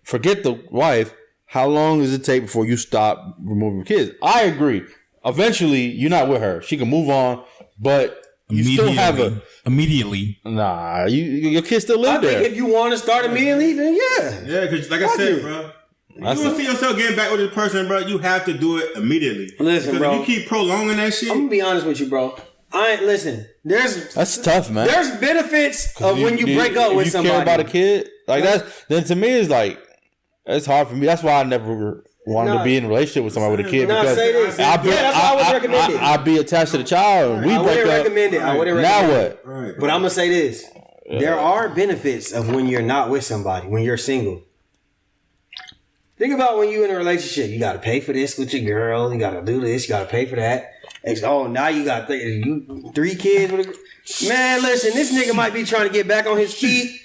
Forget the wife. How long does it take before you stop removing kids? I agree. Eventually, you're not with her. She can move on, but you still have immediately. Nah, your kids still live there. I think if you want to start immediately, then yeah. Yeah, because like I said, bro. You want to see yourself getting back with this person, bro, you have to do it immediately. Listen, bro. If you keep prolonging that shit. I'm going to be honest with you, bro. That's tough, man. There's benefits of when you break up with somebody. You care about a kid? Like that, then to me it's like, it's hard for me. That's why I never wanted to be in a relationship with somebody with a kid. Because that's why I would recommend it. I'd be attached to the child. I wouldn't recommend it. I wouldn't recommend it. Now what? But I'm going to say this. There are benefits of when you're not with somebody, when you're single. Think about when you're in a relationship. You got to pay for this with your girl. You got to do this. You got to pay for that. Now you got 3 kids. Man, listen, this nigga might be trying to get back on his feet.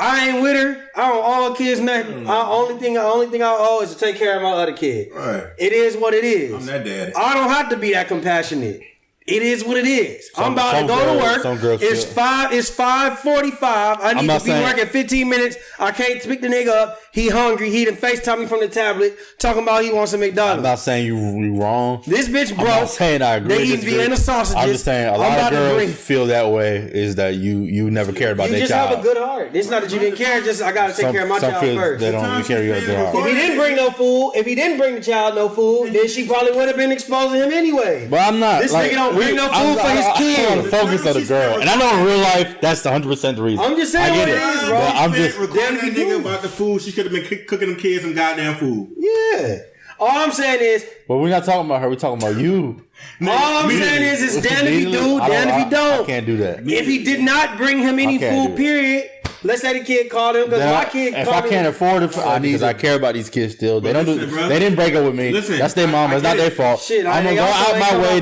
I ain't with her. I owe all kids nothing. The only thing I owe is to take care of my other kid. Right. It is what it is. I'm that daddy. I don't have to be that compassionate. It is what it is. I'm about to go to work. It's 5:45. I need to be working 15 minutes. I can't pick the nigga up. He hungry. He done FaceTime me from the tablet talking about he wants some McDonald's. I'm not saying you wrong. This bitch broke. I'm not saying I agree. They eat Vienna sausages. I'm just saying a lot of girls feel that way. Is that you never cared about their child? You just have a good heart. It's not that you didn't care. Just I gotta take care of my child first. They don't care about their heart. If he didn't bring no food, if he didn't bring the child no food, then she probably would have been exposing him anyway. But I'm not. This nigga don't bring no food for his kid. I want to focus on the girl, and I know in real life that's 100% the reason. I'm just saying what it is, bro. I'm just recording that nigga about the food. She could have been cooking them kids some goddamn food. Yeah. All I'm saying is, well, we're not talking about her. We're talking about you. All I'm saying is, it's damn if he do, damn if he don't. I can't do that. If he did not bring him any food, period. Let's say the kid called him because my kid. If I can't afford it, because I care about these kids still. They don't do. They didn't break up with me. That's their mom. It's not their fault. Shit, I'm gonna go out my way.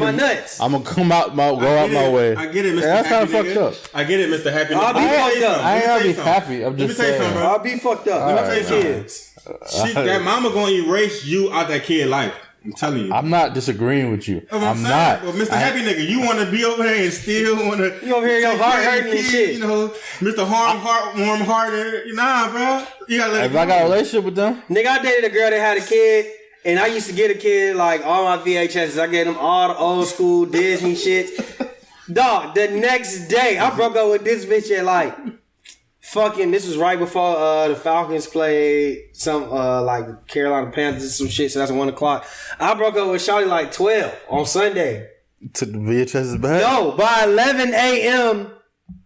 I'm gonna come out my way. I get it, Mr. That's kind of fucked up. I get it, Mr. Happy. I'll be fucked up. I ain't gonna be happy. I'm just saying. I'll be fucked up. Let me tell you something. That mama gonna erase you out that kid life. I'm telling you. I'm not disagreeing with you. I'm not. Well, Mr. Happy Nigga, you want to be over here and still want to. You over here, your heart hurting and shit. You know, Mr. Warm Hearted. Nah, bro. You gotta let if I got a relationship with them. Nigga, I dated a girl that had a kid, and I used to get a kid like all my VHSs. I gave them all the old school Disney shit. Dog, the next day, I broke up with this bitch at like. Fucking, this was right before the Falcons played some like Carolina Panthers and some shit. So that's 1 o'clock. I broke up with Shawty like 12 on Sunday. Took the VHS's back? No, by 11 a.m.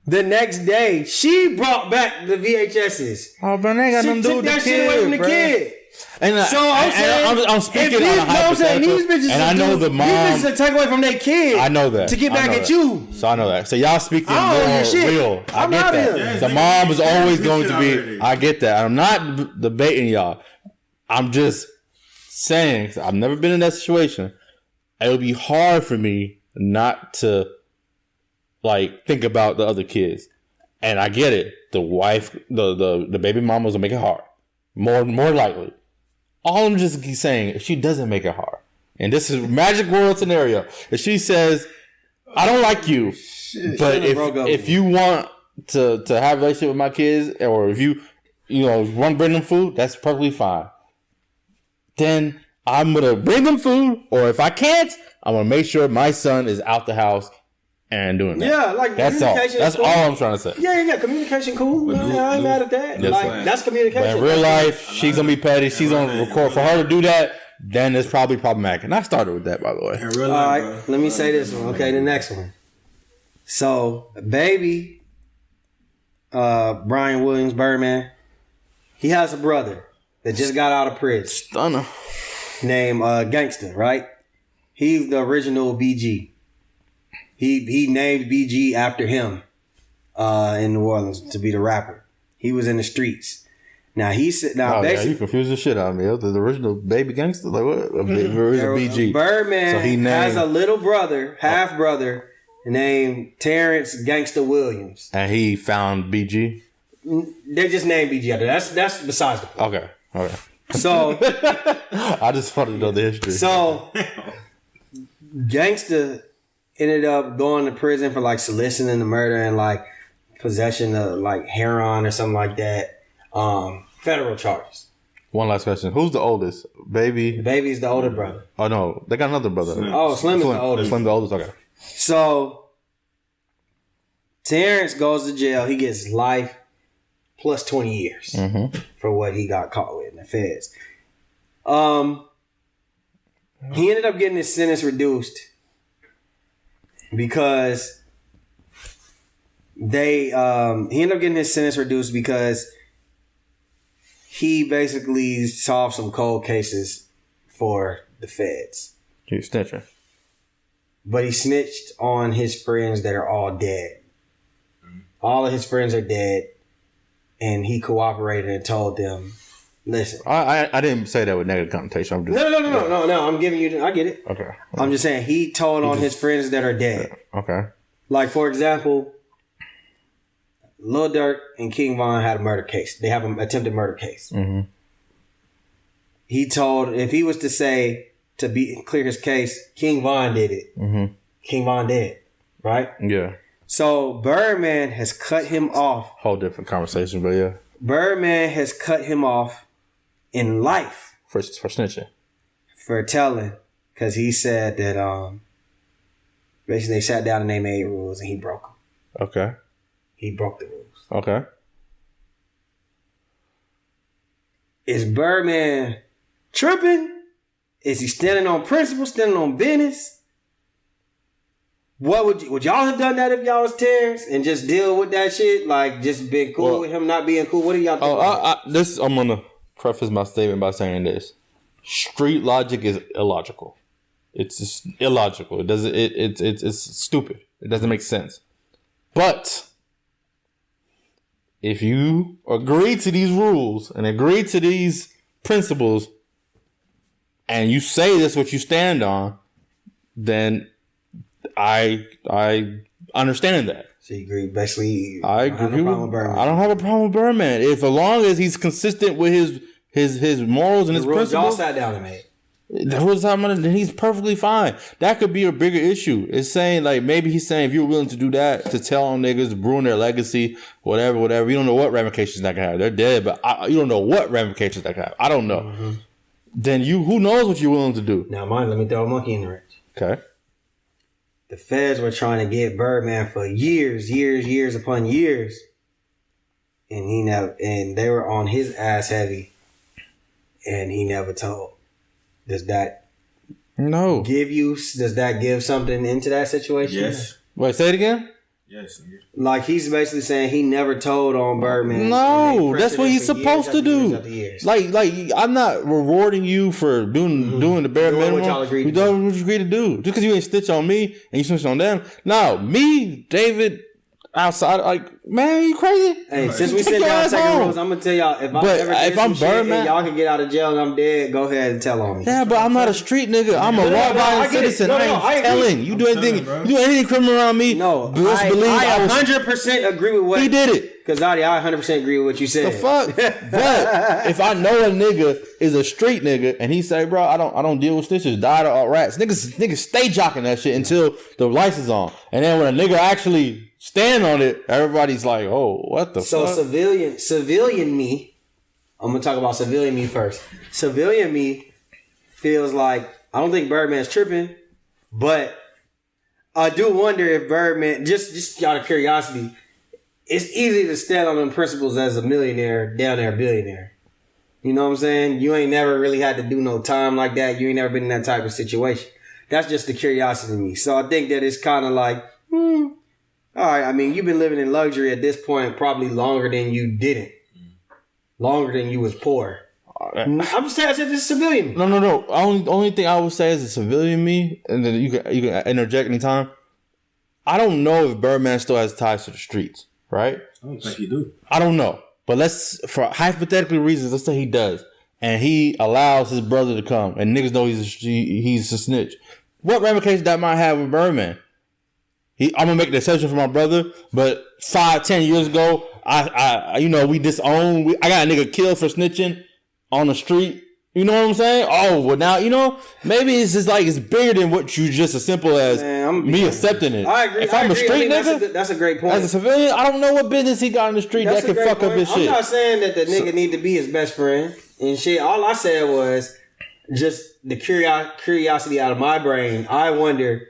the next day, she brought back the VHSs. Oh, bro, they got nothing to do with the kid. She took that shit away from the kid. And so I'm saying, I'm speaking on a hypothetical, and I know the mom. These bitches take away from their kid. I know that to get back at you. So I know that. So y'all speaking more real. I get that. The mom is always going to be. I get that. I'm not debating y'all. I'm just saying I've never been in that situation. It would be hard for me not to like think about the other kids, and I get it. The wife, the baby mamas will make it hard. More likely. All I'm just saying, if she doesn't make it hard, and this is magic world scenario, if she says, "I don't like you," but if you want to have a relationship with my kids, or if you want to bring them food, that's perfectly fine. Then I'm gonna bring them food, or if I can't, I'm gonna make sure my son is out the house and doing that. Yeah, like that's all. That's cool. all I'm trying to say. Yeah. Communication cool. I ain't mad at that. That's communication. But in real life, she's gonna be petty. She's gonna record. For her to do that, then it's probably problematic. And I started with that, by the way. All right, let me say this one. Okay, the next one. So, baby, Brian Williams, Birdman, he has a brother that just got out of prison. Stunner. Named Gangsta, right? He's the original BG. He named BG after him in New Orleans to be the rapper. He was in the streets. Now he said, you confused the shit out of me. The original baby gangster, like what? Original BG. Birdman has a little brother, half brother, named Terrence Gangsta Williams, and he found BG. They just named BG after. That's besides the point. Okay. So I just wanted to know the history. So Gangsta ended up going to prison for like soliciting the murder and like possession of like heroin or something like that. Federal charges. One last question. Who's the oldest? Baby? Baby's the older brother. Oh no, they got another brother. Slim is the oldest. Slim the oldest, okay. So Terrence goes to jail. He gets life plus 20 years for what he got caught with in the feds. He ended up getting his sentence reduced because he ended up getting his sentence reduced because he basically solved some cold cases for the feds. He's snitching. But he snitched on his friends that are all dead. All of his friends are dead. And he cooperated and told them, listen. I didn't say that with negative connotation. I'm just, No. I'm giving you, I get it. Okay. I'm just saying he told on his friends that are dead. Okay. Like, for example, Lil Durk and King Von had a murder case. They have an attempted murder case. Mm-hmm. He told, if he was to say, to clear his case, King Von did it. Mm-hmm. King Von dead, right? Yeah. So Birdman has cut him off. Whole different conversation, but yeah. Birdman has cut him off in life For snitching. for telling, because he said that basically they sat down and they made rules and he broke them. Okay. He broke the rules. Okay. Is Birdman tripping? Is he standing on principle, standing on business? What would y'all have done that if y'all was Terrence and just deal with that shit? Like just being cool with him not being cool? What do y'all think? I'm gonna preface my statement by saying this: street logic is illogical. It's just illogical. It doesn't. It's stupid. It doesn't make sense. But if you agree to these rules and agree to these principles, and you say this what you stand on, then I understand that. So you agree, basically. I agree. I don't have a problem with Birdman. If as long as he's consistent with his morals and his principles, y'all sat down and made. That was then he's perfectly fine. That could be a bigger issue. It's saying like maybe he's saying if you're willing to do that to tell on niggas, ruin their legacy, whatever. You don't know what ramifications that can have. They're dead, but you don't know what ramifications that can have. I don't know. Mm-hmm. Then who knows what you're willing to do? Now, let me throw a monkey in the wrench. Okay. The feds were trying to get Birdman for years upon years, and they were on his ass heavy, and he never told. Does that give something into that situation? Yes. Wait, say it again? Yes. Like he's basically saying he never told on Birdman. No, that's what he's supposed to do. Like I'm not rewarding you for doing the bare minimum. What y'all agreed you done what you agreed to do. Just because you ain't snitch on me and you snitch on them. No, me, David, outside, like, man, you crazy? Hey, since we sit down taking rules, I'm gonna tell y'all if I'm Birdman, y'all can get out of jail and I'm dead. Go ahead and tell on me. Yeah, but I'm not a street nigga. I'm a law-abiding citizen. I ain't telling you do anything criminal around me. No, I 100% agree with what he did it. Because I 100% agree with what you said. The fuck? But if I know a nigga is a street nigga and he say, bro, I don't deal with snitches, died or rats. Niggas stay jocking that shit until the lights is on, and then when a nigga actually stand on it, everybody's like, oh, what the fuck? So civilian me, I'm going to talk about civilian me first. Civilian me feels like, I don't think Birdman's tripping, but I do wonder if Birdman, just out of curiosity, it's easy to stand on them principles as a millionaire, down there billionaire. You know what I'm saying? You ain't never really had to do no time like that. You ain't never been in that type of situation. That's just the curiosity in me. So I think that it's kind of like, all right, I mean, you've been living in luxury at this point probably longer than you didn't. Longer than you was poor. I'm just saying this is civilian. No. Only thing I would say is a civilian me, and then you can interject anytime. I don't know if Birdman still has ties to the streets, right? I don't think he do. I don't know. But for hypothetical reasons, let's say he does. And he allows his brother to come, and niggas know he's a snitch. What ramifications that might have with Birdman? I'm gonna make the exception for my brother, but 5-10 years ago, we disowned. I got a nigga killed for snitching on the street. You know what I'm saying? Oh, well now, maybe it's just like it's bigger than what you just as simple as me accepting it. I agree. If I'm a street nigga, that's a great point. As a civilian, I don't know what business he got in the street that could fuck up his shit. I'm not saying that the nigga need to be his best friend and shit. All I said was just the curiosity out of my brain. I wonder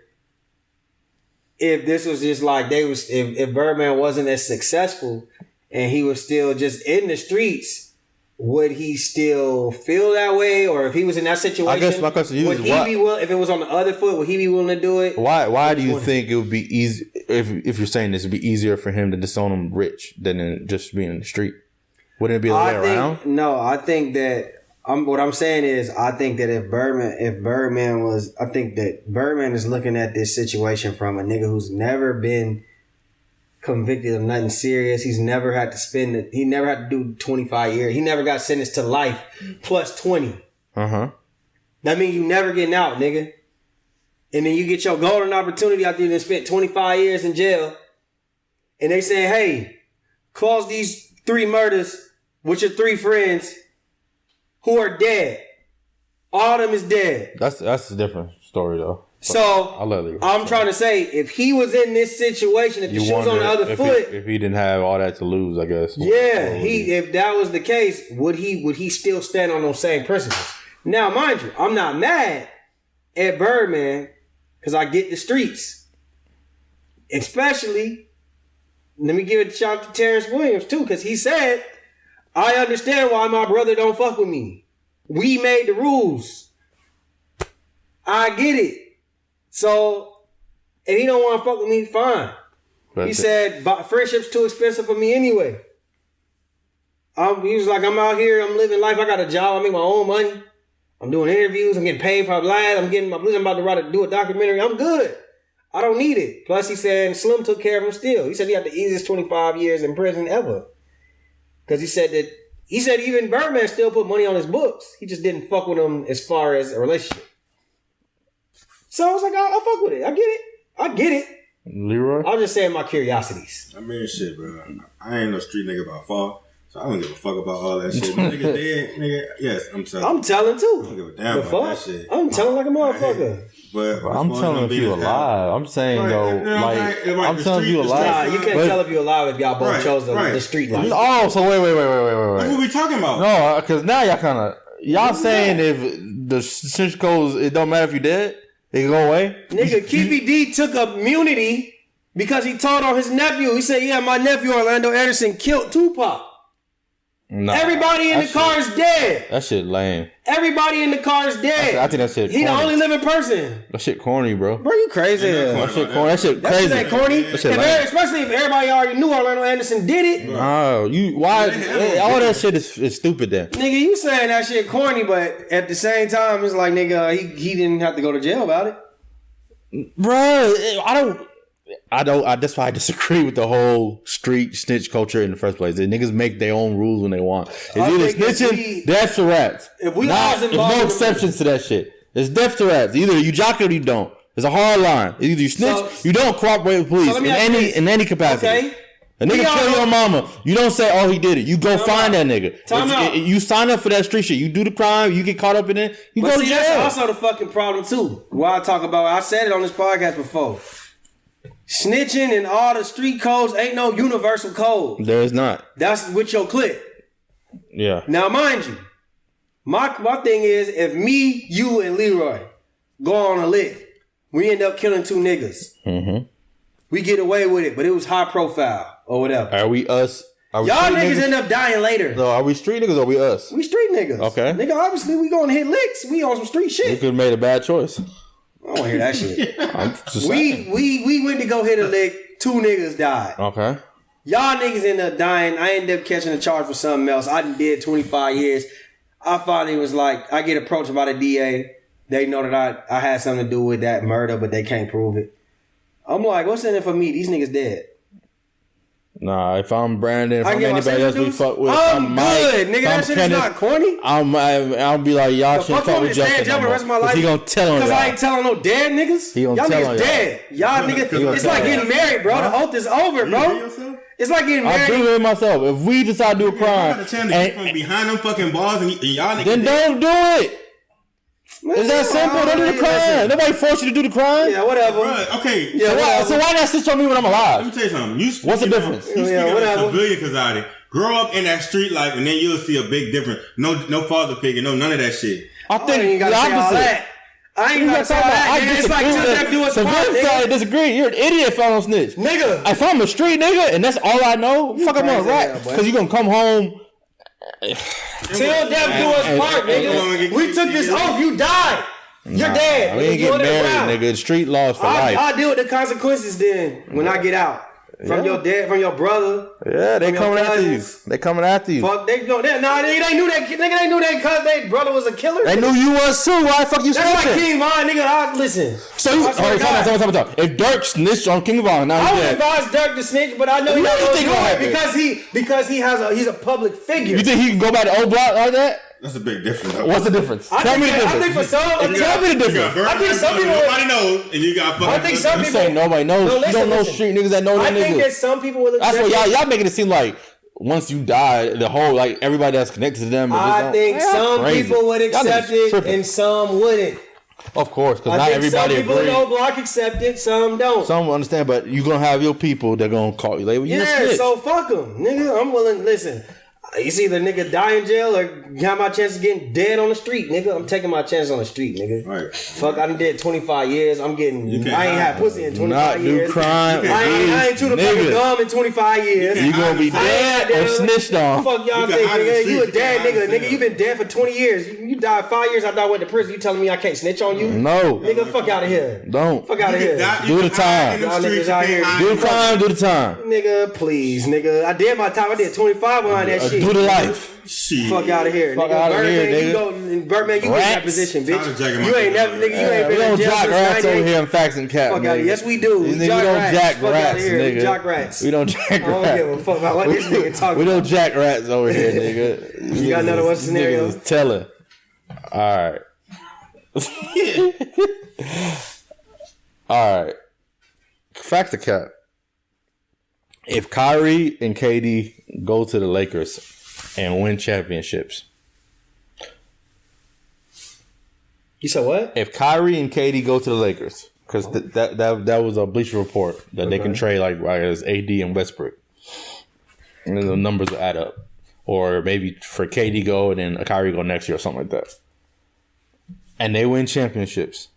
if this was just like if Birdman wasn't as successful and he was still just in the streets, would he still feel that way? Or if he was in that situation, I guess my question to you would he be willing, if it was on the other foot, would he be willing to do it? Why do you think it would be easy, if you're saying this, it'd be easier for him to disown him rich than just being in the street? Wouldn't it be the way around? No, I think that what I'm saying is, I think that if Birdman is looking at this situation from a nigga who's never been convicted of nothing serious. He's never had to he never had to do 25 years. He never got sentenced to life plus 20. Uh-huh. That means you never getting out, nigga. And then you get your golden opportunity after you spent 25 years in jail. And they say, hey, cause these 3 murders with your 3 friends who are dead. All of them is dead. That's a different story though. So I'll let Leroy I'm trying to say, if he was in this situation, if the shoe was on the other foot, if he didn't have all that to lose, I guess. yeah, if that was the case, would he still stand on those same principles? Now, mind you, I'm not mad at Birdman because I get the streets. Especially, let me give a shout out to Terrence Williams too, because he said, I understand why my brother don't fuck with me. We made the rules. I get it. So, if he don't want to fuck with me, fine. He said, friendship's too expensive for me anyway. He was like, I'm out here, I'm living life, I got a job, I make my own money. I'm doing interviews, I'm getting paid for live, I'm about to do a documentary, I'm good. I don't need it. Plus, he said Slim took care of him still. He said he had the easiest 25 years in prison ever. Because he said even Birdman still put money on his books. He just didn't fuck with him as far as a relationship. So I was like, I'll fuck with it. I get it. Leroy? I was just saying my curiosities. I mean, shit, bro. I ain't no street nigga about fall. So I don't give a fuck about all that shit. Nigga dead, nigga. Yes, I'm telling. I'm telling too. I don't give a damn about that shit. I'm telling like a motherfucker. But I'm telling if you alive. I'm saying though, I'm telling you alive. Nah, you can't tell if you alive if y'all both chose the street life. Oh, so wait. That's what we talking about. No, because now y'all saying if the Snitch goes, it don't matter if you dead, they can go away. Nigga, Keepy D took immunity because he told on his nephew. He said, "Yeah, my nephew Orlando Anderson killed Tupac." Nah, everybody in the car is dead. That shit lame. Everybody in the car is dead. I think that shit. He the only living person. That shit corny, bro. Bro, you crazy? That shit corny. That shit crazy. That shit corny. That shit lame. Especially if everybody already knew Orlando Anderson did it. No, all that shit is stupid. Then, nigga, you saying that shit corny, but at the same time, it's like, nigga, he didn't have to go to jail about it, bro. That's why I disagree with the whole street snitch culture in the first place. The niggas make their own rules when they want. It's either snitching, death to rats. There's no exceptions to that shit. It's death to rats. Either you jock it or you don't. It's a hard line. It's either you snitch, you don't cooperate with police in any capacity. Okay. A nigga kill your mama. You don't say, "Oh, he did it." You go find that nigga. You sign up for that street shit. You do the crime. You get caught up in it. You go to jail. That's also the fucking problem too. Why I talk about? I said it on this podcast before. Snitching and all the street codes ain't no universal code. There is not. That's with your clip. Yeah. Now, mind you, my thing is, if me, you, and Leroy go on a lick, we end up killing two niggas. Mm-hmm. We get away with it, but it was high profile or whatever. Are we us? Y'all niggas end up dying later. So are we street niggas or are we us? We street niggas. Okay. Nigga, obviously we gonna hit licks. We on some street shit. We could have made a bad choice. I don't wanna hear that shit. We went to go hit a lick. Two niggas died. Okay. Y'all niggas end up dying. I ended up catching a charge for something else. I did 25 years. I finally was like, I get approached by the DA. They know that I had something to do with that murder, but they can't prove it. I'm like, what's in it for me? These niggas dead. Nah, if I'm Brandon, if I'm anybody else we fuck with, I'm good, nigga. That shit is not corny. I'll be like, y'all shouldn't fuck with Justin. The rest of my life. He gonna tell on y'all. Because I ain't telling no dead niggas. He gonna y'all tell niggas on dead. Y'all niggas. It's like getting married, bro. The oath is over, bro. It's like getting married. I do it myself. If we decide to do a crime, and from behind them fucking bars, and y'all niggas, then don't do it. It's that simple. Don't do the crime. Nobody forced you to do the crime. Yeah, whatever. Right, okay. Yeah, so why not snitch on me when I'm alive? Let me tell you something. What's the difference? You speak of civilian Kazadi. Grow up in that street life, and then you'll see a big difference. No father figure. No, none of that shit. I think the opposite. I ain't gonna say that. It's like just that do us part, I disagree. You're an idiot if I don't snitch. Nigga. If I'm a street nigga and that's all I know, fuck I'm on a rat. Because you gonna come home. Till death do us part, nigga. We took this off. You died. You're dead. We ain't getting married, nigga. Street laws for life. I'll deal with the consequences then when I get out. From your dad, from your brother. Yeah, they coming after you. They coming after you. Fuck, they knew that. They knew that. Nigga, they knew that because their brother was a killer. They knew you was too. Why the fuck you snitching? That's like King Von, nigga. Listen. So you, time. If Dirk snitched on King Von, now I would advise Dirk to snitch, but I know he's not going to do it because he's a public figure. You think he can go back to old block like that? That's a big difference, though. What's the difference? Tell me the difference. I think for some, tell me the difference. I think some people nobody knows, and you got fucking. I think some people. You say nobody knows. You don't know street niggas that know them niggas. I think that some people will. That's what y'all making it seem like. Once you die, the whole everybody that's connected to them. I think some people would accept it and some wouldn't. Of course, because I not think everybody some people agrees. in O Block accept it, some don't. Some understand, but you're going to have your people that going to call you. Like, well, you a Yeah, snitch. so fuck them, nigga. I'm willing. Listen, it's either nigga die in jail or have my chance of getting dead on the street, nigga. I'm taking my chance on the street, nigga. Right. Fuck, I done did 25 years. I'm getting. You can't I ain't had hide. pussy in 25 Not years. do crime. I ain't chewed a fucking Nigga. gum in 25 years. You going to be dead or snitched on. Fuck y'all You can think, hide in the nigga. street, You a you dead can hide nigga. in the Nigga, you been dead for 20 years. You died 5 years after I went to prison. You telling me I can't snitch on you? No. Nigga, fuck out of here. Don't. Fuck out of here. Do the time. Y'all niggas out here. Do the crime, do the time. Nigga, please, nigga. I did my time. I did 25 behind that shit. Do the life. Shit. Fuck out of here, Fuck nigga. outta here, Birdman, nigga. you go, Birdman, you in that Rats. position, Tyler bitch. jacking my You ain't never, shit. nigga. You ain't We been in don't jail jock since rats over 98. here in Facts and Cap. Fuck out of nigga. here. Yes, we do. We Nigga, jock we don't rats. jack Fuck outta rats, here. We nigga. jock rats. We don't jack I don't give a rats. fuck about what this nigga talking We don't about. jack rats over here, nigga. You got another one scenario? Niggas is telling. All right. All right. Facts or Cap. If Kyrie and KD go to the Lakers and win championships, You said what? if Kyrie and KD go to the Lakers, because that was a Bleacher Report that they can trade like as AD and Westbrook, and then the numbers will add up, or maybe for KD go and then Kyrie go next year or something like that, and they win championships.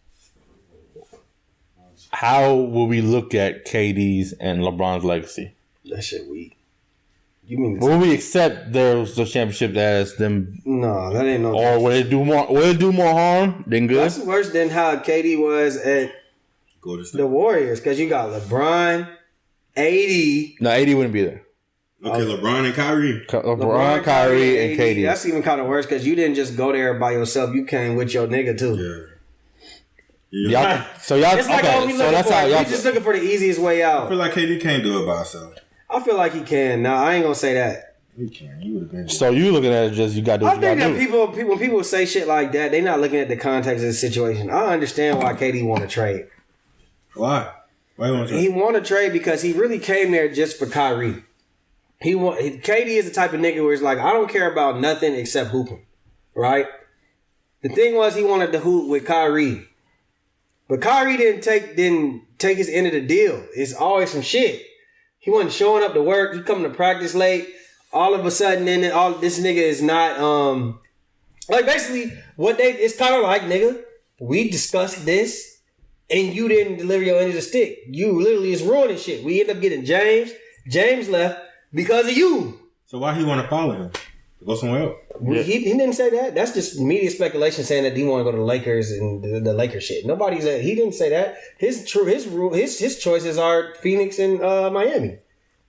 How will we look at KD's and LeBron's legacy? That shit weak. You mean Will we accept those championship as them, no? That ain't no. or will it do more? Will it do more harm than good? That's worse than how KD was at Go to the Warriors because you got LeBron, AD. No, AD wouldn't be there. Okay, LeBron and Kyrie. LeBron, Kyrie, and KD. That's even kind of worse because you didn't just go there by yourself. You came with your nigga too. Y'all, so y'all, It's like all we so looking that's for. how We y'all. just looking for the easiest way I out. feel like KD can't do it by himself. I feel like he can. Nah, I ain't gonna say that. He can. He would have been. So you looking at it just you got to do I what you think got that to do. people when people say shit like that, they not looking at the context of the situation. I understand why KD want to trade. Why? Why you want to? He want to trade because he really came there just for Kyrie. KD is the type of nigga where it's like, I don't care about nothing except hooping, right? The thing was he wanted to hoop with Kyrie, but Kyrie didn't take his end of the deal. It's always some shit. He wasn't showing up to work. He coming to practice late. All of a sudden, then all this nigga is not like basically what it's kind of like, nigga. We discussed this, and you didn't deliver your end of the stick. You literally is ruining shit. We end up getting James. James left because of you. So why he want to follow him? Go somewhere else. He didn't say that. That's just media speculation saying that he want to go to the Lakers and the Lakers shit. He didn't say that. His choices are Phoenix and Miami.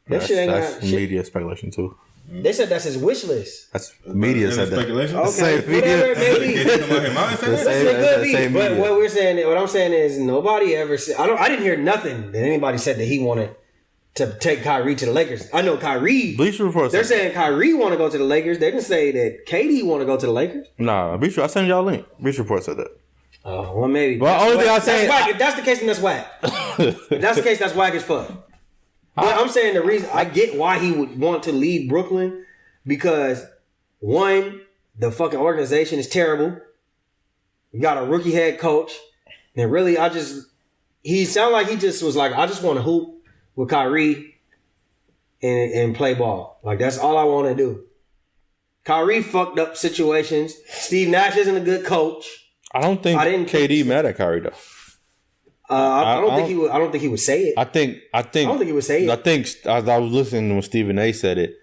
That shit ain't That's got shit. media speculation too. They said that's his wish list. That's media said that. Speculation. Okay, Same whatever it may be. Can't come out here. Mine said that. Same- Listen, it could same be. But media. what I'm saying is nobody ever said. I didn't hear nothing that anybody said that he wanted to take Kyrie to the Lakers. I know Kyrie. Bleacher Report. They're saying Kyrie want to go to the Lakers. They didn't say that KD want to go to the Lakers. Nah, Bleacher. I sent y'all a link. Bleacher Report said that. Oh, well, maybe. Well, only thing I'm That's saying- whack. If that's the case, then that's whack. If that's the case, that's whack as fuck. But I'm saying the reason I get why he would want to leave Brooklyn because one, the fucking organization is terrible. You got a rookie head coach, and really, he sounded like he just was like, I just want to hoop with Kyrie and play ball. Like that's all I want to do. Kyrie fucked up situations. Steve Nash isn't a good coach. I don't think KD mad at Kyrie though. I don't think he would. I don't think he would say it. I don't think he would say it. I think as I was listening when Stephen A said it,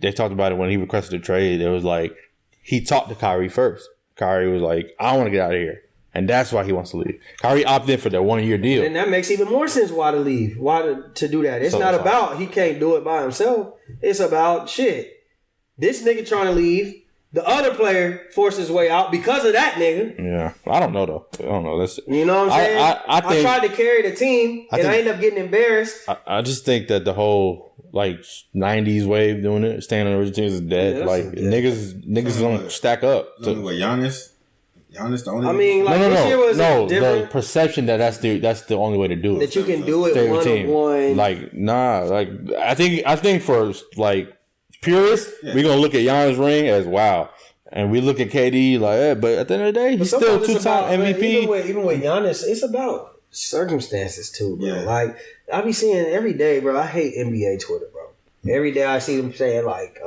they talked about it when he requested a trade. It was like he talked to Kyrie first. Kyrie was like, "I want to get out of here," and that's why he wants to leave. Kyrie opted in for that 1 year deal. And that makes even more sense why to leave. Why to do that. It's So not sorry. about he can't do it by himself. It's about shit. This nigga trying to leave. The other player forced his way out because of that nigga. Yeah, I don't know though. I don't know. That's, You know what I'm saying? I think, I tried to carry the team and I ended up getting embarrassed. I just think that the whole like 90s wave doing it, staying on the original teams is dead. Yeah, like that's niggas don't stack up. What, Giannis? Giannis the only. I mean, like this year was The different. perception that's the only way to do it. That you can do it Stay with the team. 1-on-1. Like like I think for like purists, we're gonna look at Giannis' ring as wow. And we look at KD like, but at the end of the day, he's still 2-time MVP. Even with Giannis, it's about circumstances too, bro. Yeah. Like I be seeing every day, bro. I hate NBA Twitter, bro. Every day I see them saying like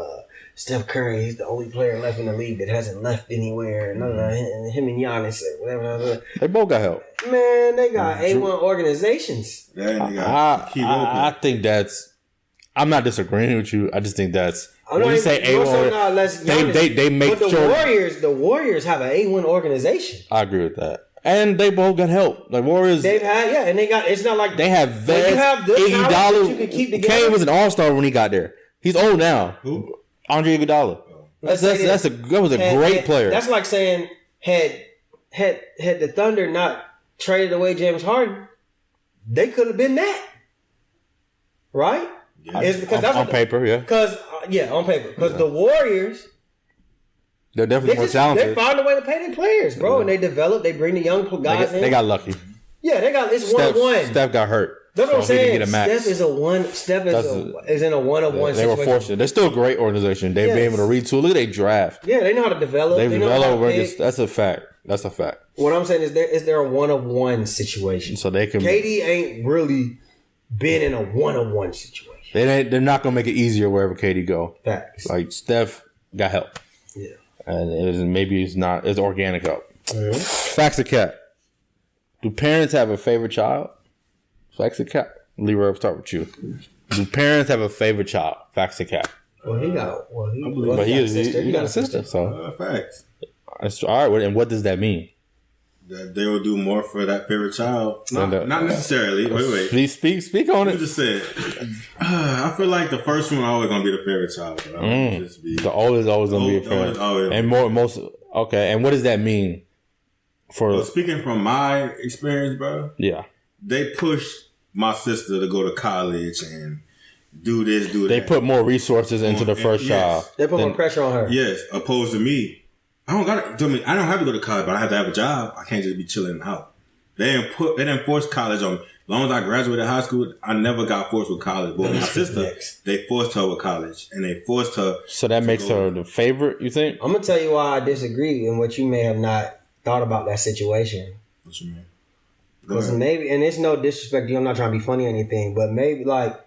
Steph Curry, he's the only player left in the league that hasn't left anywhere, and him and Giannis or whatever. They both got help. Man, they got A1 organizations. Yeah, they got key role I players. think that's. I'm not disagreeing with you. I just think that's. I'm When not you say even- more so A1, not less Giannis. they make but the sure. the Warriors have an A1 organization. I agree with that. And they both got help. Like Warriors, They've had and they got. It's not like they have when you vets. have good talent that you can keep together. Kane was an all-star when he got there. He's old now. Who? Andre Iguodala. Let's say this. That was a great player. That's like saying had the Thunder not traded away James Harden, they could have been that, right? Yeah. It's because that's on what paper, yeah. Because on paper, because the Warriors, They're definitely more talented. they find a way to pay their players, bro, and they develop. They bring the young guys in. They got lucky. Yeah, they got it's 1-1. Steph got hurt. That's what I'm so he didn't saying. get a max. Steph is a one. Steph is in a 1-on-1 They were situation. fortunate. They're still a great organization. They've been able to retool. Look at their draft. Yeah, they know how to develop. They've They know how developed to workers. pick. That's a fact. That's a fact. What I'm saying is there a 1-on-1 situation. So they can. KD ain't really been in a 1-on-1 situation. They're not gonna make it easier wherever KD go. Facts. Like Steph got help. Yeah. And maybe it's organic help. Mm-hmm. Facts or cap? Do parents have a favorite child? Facts or cap? Leroy, I'll start with you. Do parents have a favorite child? Facts or cap? Well, he got a sister. So Facts. that's all right. And what does that mean? That they will do more for that favorite child. Not And, necessarily. Wait. Please speak on You it. just said. I feel like the first one always gonna be the favorite child. Bro. Just be, The oldest always gonna be a parent. always. And most okay. And what does that mean? Well, speaking from my experience, bro, Yeah, they pushed my sister to go to college and do this, do that. they put more resources into the first Yes. child. They put more pressure on her. Yes, opposed to me. I don't have to go to college, but I have to have a job. I can't just be chilling in the house. They didn't force college on me. As long as I graduated high school, I never got forced with college. But my sister, they forced her with college, and they forced her. So that makes her the favorite. You think? I'm gonna tell you why I disagree and what you may have not thought about that situation. What you mean? Go Because ahead. maybe, and it's no disrespect to you, I'm not trying to be funny or anything, but maybe like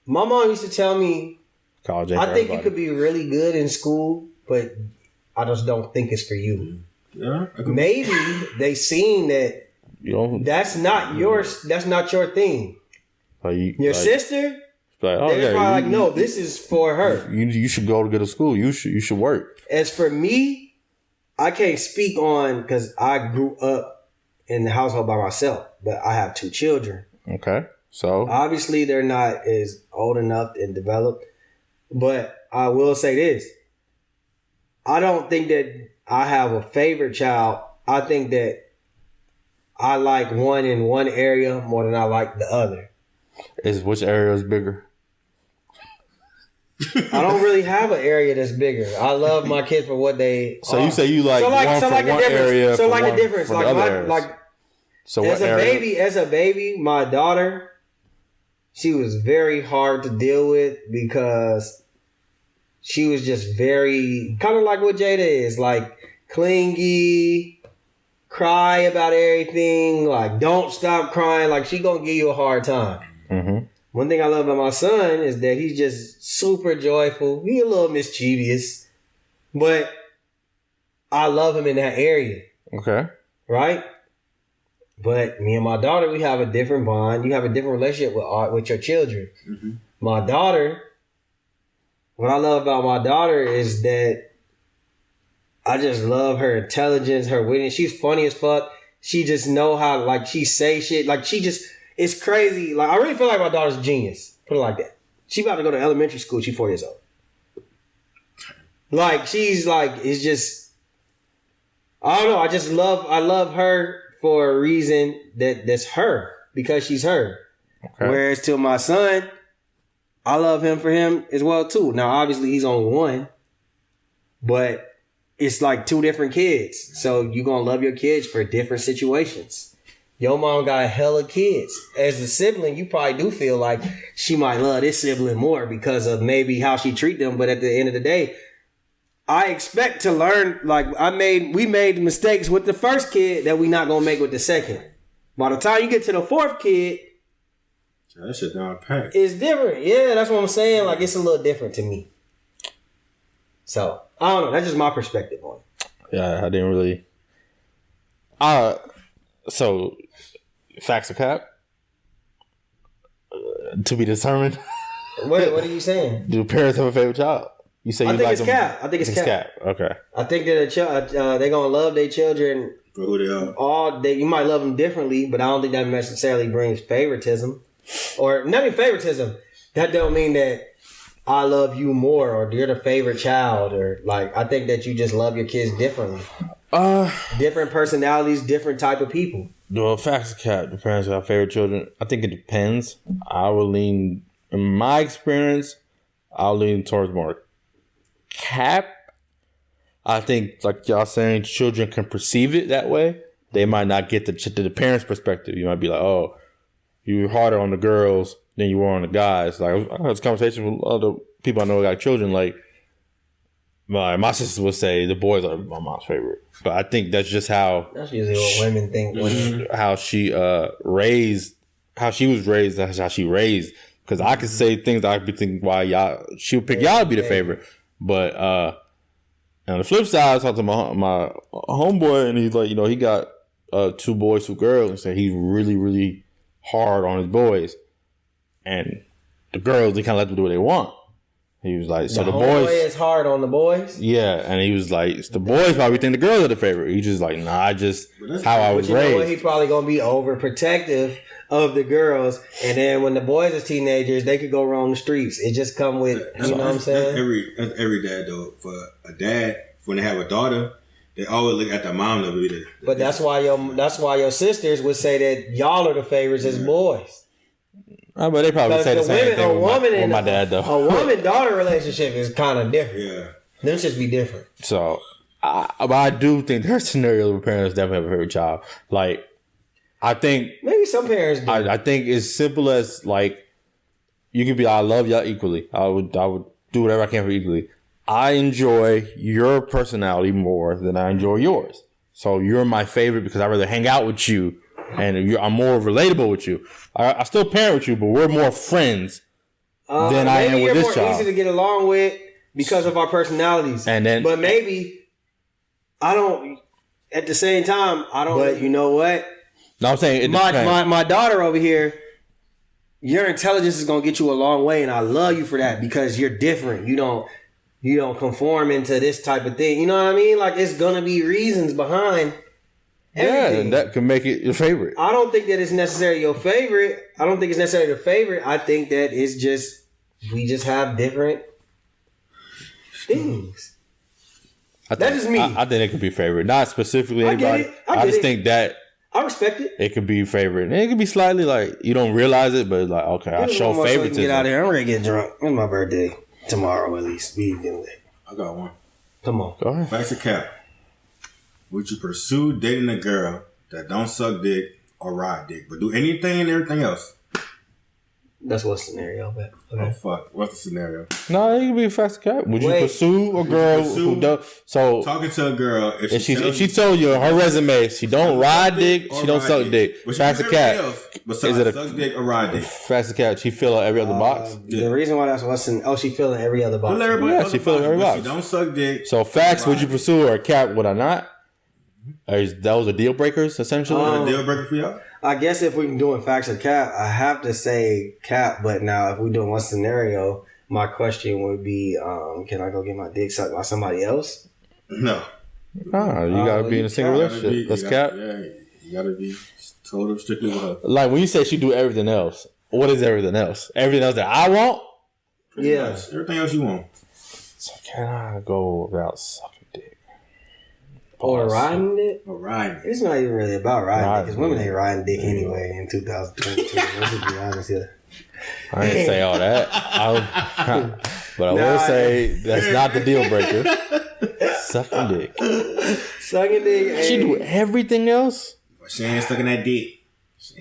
my mom used to tell me, College. I think you could be really good in school, but I just don't think it's for you. Yeah, Maybe they seen that You don't. that's not yours. That's not your thing. Your sister, Like, oh they're yeah, probably like, no, this is for her. You should go to school. You should work. As for me, I can't speak on because I grew up in the household by myself, but I have 2 children. Okay, so Obviously, they're not as old enough and developed, but I will say this. I don't think that I have a favorite child. I think that I like one in one area more than I like the other. which area is bigger? I don't really have an area that's bigger. I love my kids for what they So are. you say you like one for one area, So for like one a difference. for Like the other my, areas. like So as what a area? baby, my daughter, she was very hard to deal with because she was just very kind of like what Jada is, like clingy, cry about everything, like don't stop crying, like she gonna give you a hard time. Mm-hmm. One thing I love about my son is that he's just super joyful. He a little mischievous, but I love him in that area, Okay. right? But me and my daughter, we have a different bond. You have a different relationship with your children. Mm-hmm. My daughter, what I love about my daughter is that I just love her intelligence, her witness. She's funny as fuck. She just know how, like, she say shit. Like, she just, it's crazy. Like, I really feel like my daughter's a genius. Put it like that. She about to go to elementary school. She's 4 years old. Like, she's like, it's just, I don't know. I love her for a reason that's her, because she's her. Okay. Whereas to my son, I love him for him as well too. Now, obviously, he's only one, but it's like 2 different kids. So you're gonna love your kids for different situations. Your mom got hella kids. As a sibling, you probably do feel like she might love this sibling more because of maybe how she treat them. But at the end of the day, I expect to learn. Like we made mistakes with the first kid that we not gonna make with the second. By the time you get to the fourth kid, that shit down packed. It's different. Yeah, that's what I'm saying. Like it's a little different to me. So I don't know. That's just my perspective on it. Yeah, I didn't really. So facts or cap? To be determined. What are you saying? Do parents have a favorite child? You say I you think like it's them. cap. I think it's cap. Okay. I think that they're gonna love their children For who they are. You might love them differently, but I don't think that necessarily brings favoritism, or not even favoritism. That don't mean that I love you more, or you're the favorite child, or like I think that you just love your kids differently. Different personalities, different type of people. Well, facts or cap? The parents have favorite children. I think it depends. I would lean, in my experience, I'll lean towards more cap. I think, like y'all saying, children can perceive it that way. They might not get the parents' perspective. You might be like, oh, you're harder on the girls than you were on the guys. Like, I had this conversation with other people I know who got children. Like, my sisters would say the boys are my mom's favorite. But I think that's just how... That's usually what women think. How she was raised. That's how she raised. Because I could say things that I'd be thinking why she would pick y'all to be the favorite. But on the flip side, I talked to my homeboy, and he's like, he got 2 boys, 2 girls, and said he's really, really hard on his boys. And the girls, they kind of let them do what they want. He was like, so the boys is hard on the boys. Yeah, and he was like, the boys probably think the girls are the favorite. He just like, nah, just how I was raised. He probably gonna be overprotective of the girls, and then when the boys are teenagers, they could go roam the streets. It just come with, you know what I'm saying? That's every dad though. For a dad, when they have a daughter, they always look at the mom to be the. But that's why your sisters would say that y'all are the favorites as boys. But they probably say the same thing with my dad, though. A woman-daughter relationship is kind of different. Yeah. Them just be different. So, I do think there's scenarios where parents definitely have a favorite child. Like, I think... Maybe some parents do. I think it's simple as, like, you can be, I love y'all equally. I would do whatever I can for equally. I enjoy your personality more than I enjoy yours. So, you're my favorite because I'd rather hang out with you. And I'm more relatable with you. I still parent with you, but we're more friends than I am with this child. Maybe you're more easy to get along with because of our personalities. But maybe I don't. At the same time, I don't. But you know what? No, I'm saying my daughter over here. Your intelligence is gonna get you a long way, and I love you for that because you're different. You don't conform into this type of thing. You know what I mean? Like it's gonna be reasons behind. Everything. Yeah, and that can make it your favorite. I don't think that it's necessarily your favorite. I don't think it's necessarily the favorite. I think that it's just we just have different things. That's just me. I think it could be favorite, not specifically anybody. I just think that I respect it. It could be favorite, and it could be slightly like you don't realize it, but it's like okay, I show favoritism. Get out of here! I'm ready to get drunk. It's my birthday tomorrow, at least. I got one. Come on, go ahead. Facts or cap? Would you pursue dating a girl that don't suck dick or ride dick, but do anything and everything else? That's what scenario, but okay. Oh fuck! What's the scenario? No, it could be a fast cap. Would you pursue a girl who does? So talking to a girl, if she told you her resume, she don't ride dick, she don't suck dick. Fast cap. Is it a suck dick or ride dick? Fast cap. She fill every other box. The reason why that's she filling every other box. Yeah, she filling every box. She don't suck dick. So facts. Would you pursue her? Cap? Would I not? Those are deal breakers essentially. A deal breaker for y'all? I guess if we're doing facts or cap, I have to say cap. But now, if we're doing one scenario, my question would be, can I go get my dick sucked by somebody else? No. You gotta be in a single relationship. That's cap. Yeah, you gotta be total strictly with her. Like when you say she do everything else, what is everything else? Everything else that I want? Yeah. Nice. Everything else you want. So can I go without sucking dick? Or riding it? Or riding. It's not even really about riding because women ain't riding dick anyway in 2022. Let's just be honest here. I didn't say all that. But I will say that's not the deal breaker. Sucking dick. Sucking dick. She do everything else? She ain't sucking that dick.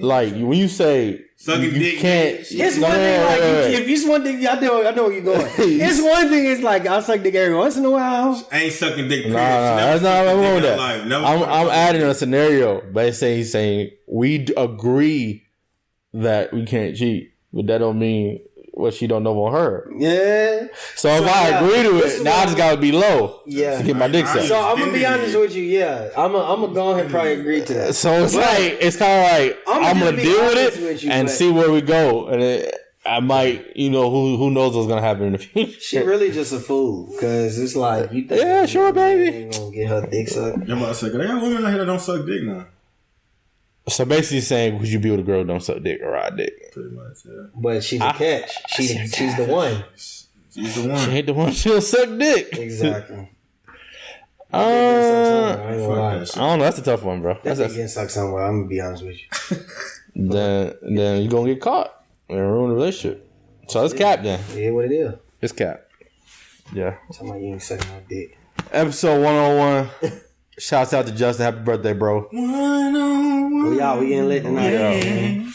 Like when you say sucking dick, can't. It's one thing like if you It's one thing. I know where you're going. It's one thing. It's like I suck dick every once in a while. I ain't sucking dick. Nah, that's not what I'm wrong with that. I'm adding a scenario. But he's saying we agree that we can't cheat, but that don't mean what she don't know on her. Yeah. So if I agree to it, now I just gotta be low. Yeah. To get my dick sucked. So I'm gonna be honest with you. Yeah, I'm gonna go ahead and probably agree to that. So it's it's kind of like I'm gonna deal with it and see where we go, and I might, who knows what's gonna happen in the future. She really just a fool because it's like you think yeah, sure, baby. Ain't gonna get her dick sucked. I'm about to say, they got women out here that don't suck dick now. So basically saying, would you be with a girl who don't suck dick or ride dick? Pretty much, yeah. But she's a catch. She's the one. She's the one. She ain't the one. She'll suck dick. Exactly. I don't know. That's a tough one, bro. That's getting sucked somewhere. I'm gonna be honest with you. then you're gonna get caught and ruin the relationship. So it's cap then. Yeah, what it is. It's cap. Yeah. Somebody you ain't sucking my dick. Episode 101. Shouts out to Justin. Happy birthday, bro. 101. Oh, y'all, we getting lit tonight.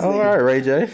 All right, Ray J.